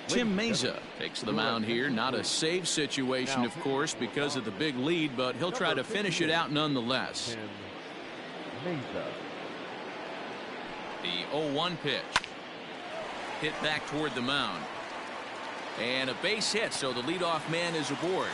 Tim Meza takes the mound here. Not a save situation, of course, because of the big lead, but he'll try to finish it out nonetheless. The 0-1 pitch. Hit back toward the mound. And a base hit, so the leadoff man is aboard.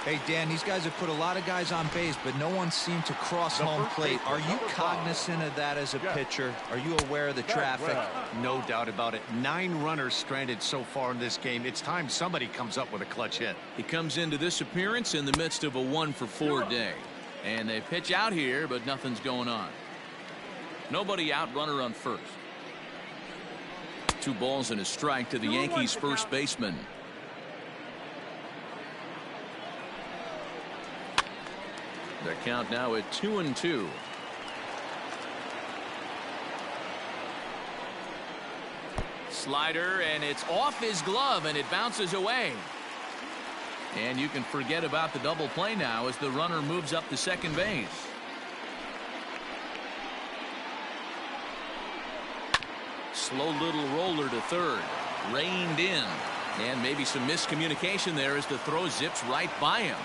Hey, Dan, these guys have put a lot of guys on base, but no one seemed to cross home plate. Are you cognizant of that as a pitcher? Are you aware of the traffic? No doubt about it. 9 runners stranded so far in this game. It's time somebody comes up with a clutch hit. He comes into this appearance in the midst of a 1-for-4 day. And they pitch out here, but nothing's going on. Nobody out, runner on first. 2 balls and a strike to the Yankees first baseman. The count now at 2-2. Slider, and it's off his glove, and it bounces away. And you can forget about the double play now as the runner moves up to second base. Slow little roller to third. Reined in. And maybe some miscommunication there as the throw zips right by him.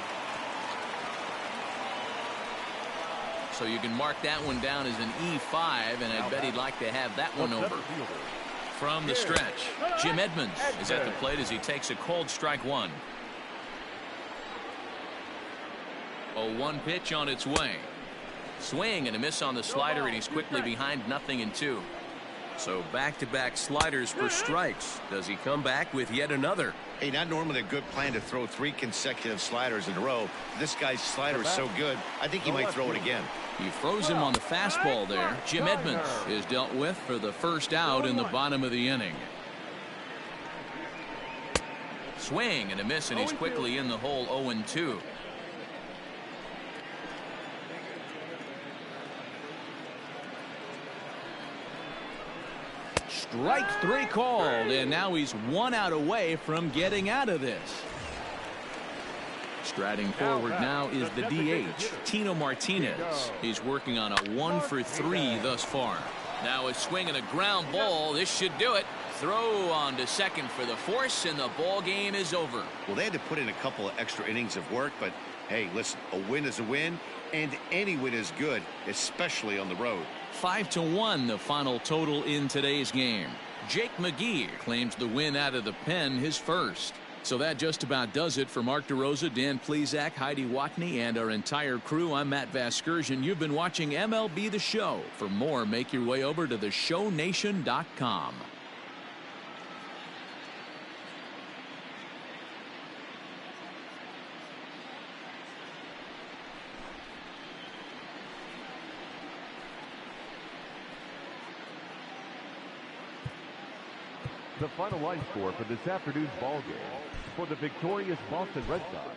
So you can mark that one down as an E5, and I bet he'd like to have that one over. From the stretch, Jim Edmonds is at the plate as he takes a cold strike one. 0-1 pitch on its way. Swing and a miss on the slider, and he's quickly behind 0-2. So back-to-back sliders for strikes. Does he come back with yet another? Hey, not normally a good plan to throw 3 consecutive sliders in a row. This guy's slider is so good, I think he might throw it again. He froze him on the fastball there. Jim Edmonds is dealt with for the first out in the bottom of the inning. Swing and a miss, and he's quickly in the hole. 0-2. Strike 3 called, and now he's 1 out away from getting out of this. Striding forward now is the DH, Tino Martinez. He's working on a 1-for-3 thus far. Now a swing and a ground ball. This should do it. Throw on to second for the force, and the ball game is over. Well, they had to put in a couple of extra innings of work, but hey, listen, a win is a win, and any win is good, especially on the road. 5-1 the final total in today's game. Jake McGee claims the win out of the pen, his first. So that just about does it for Mark DeRosa, Dan Plesac, Heidi Watney, and our entire crew. I'm Matt Vasgersian. You've been watching MLB The Show. For more, make your way over to theshownation.com. The final line score for this afternoon's ball game for the victorious Boston Red Sox.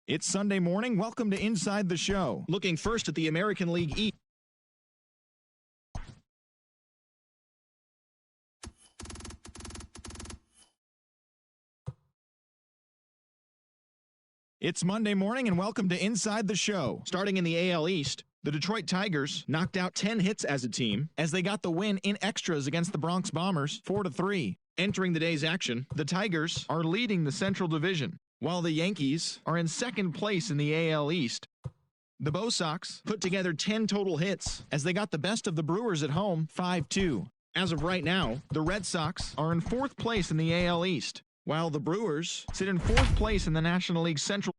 It's Sunday morning. Welcome to Inside the Show. Looking first at the American League East. It's Monday morning and welcome to Inside the Show. Starting in the AL East, the Detroit Tigers knocked out 10 hits as a team as they got the win in extras against the Bronx Bombers 4-3. Entering the day's action, the Tigers are leading the Central Division, while the Yankees are in second place in the AL East. The Bo Sox put together 10 total hits as they got the best of the Brewers at home 5-2. As of right now, the Red Sox are in fourth place in the AL East. while the Brewers sit in 4th place in the National League Central.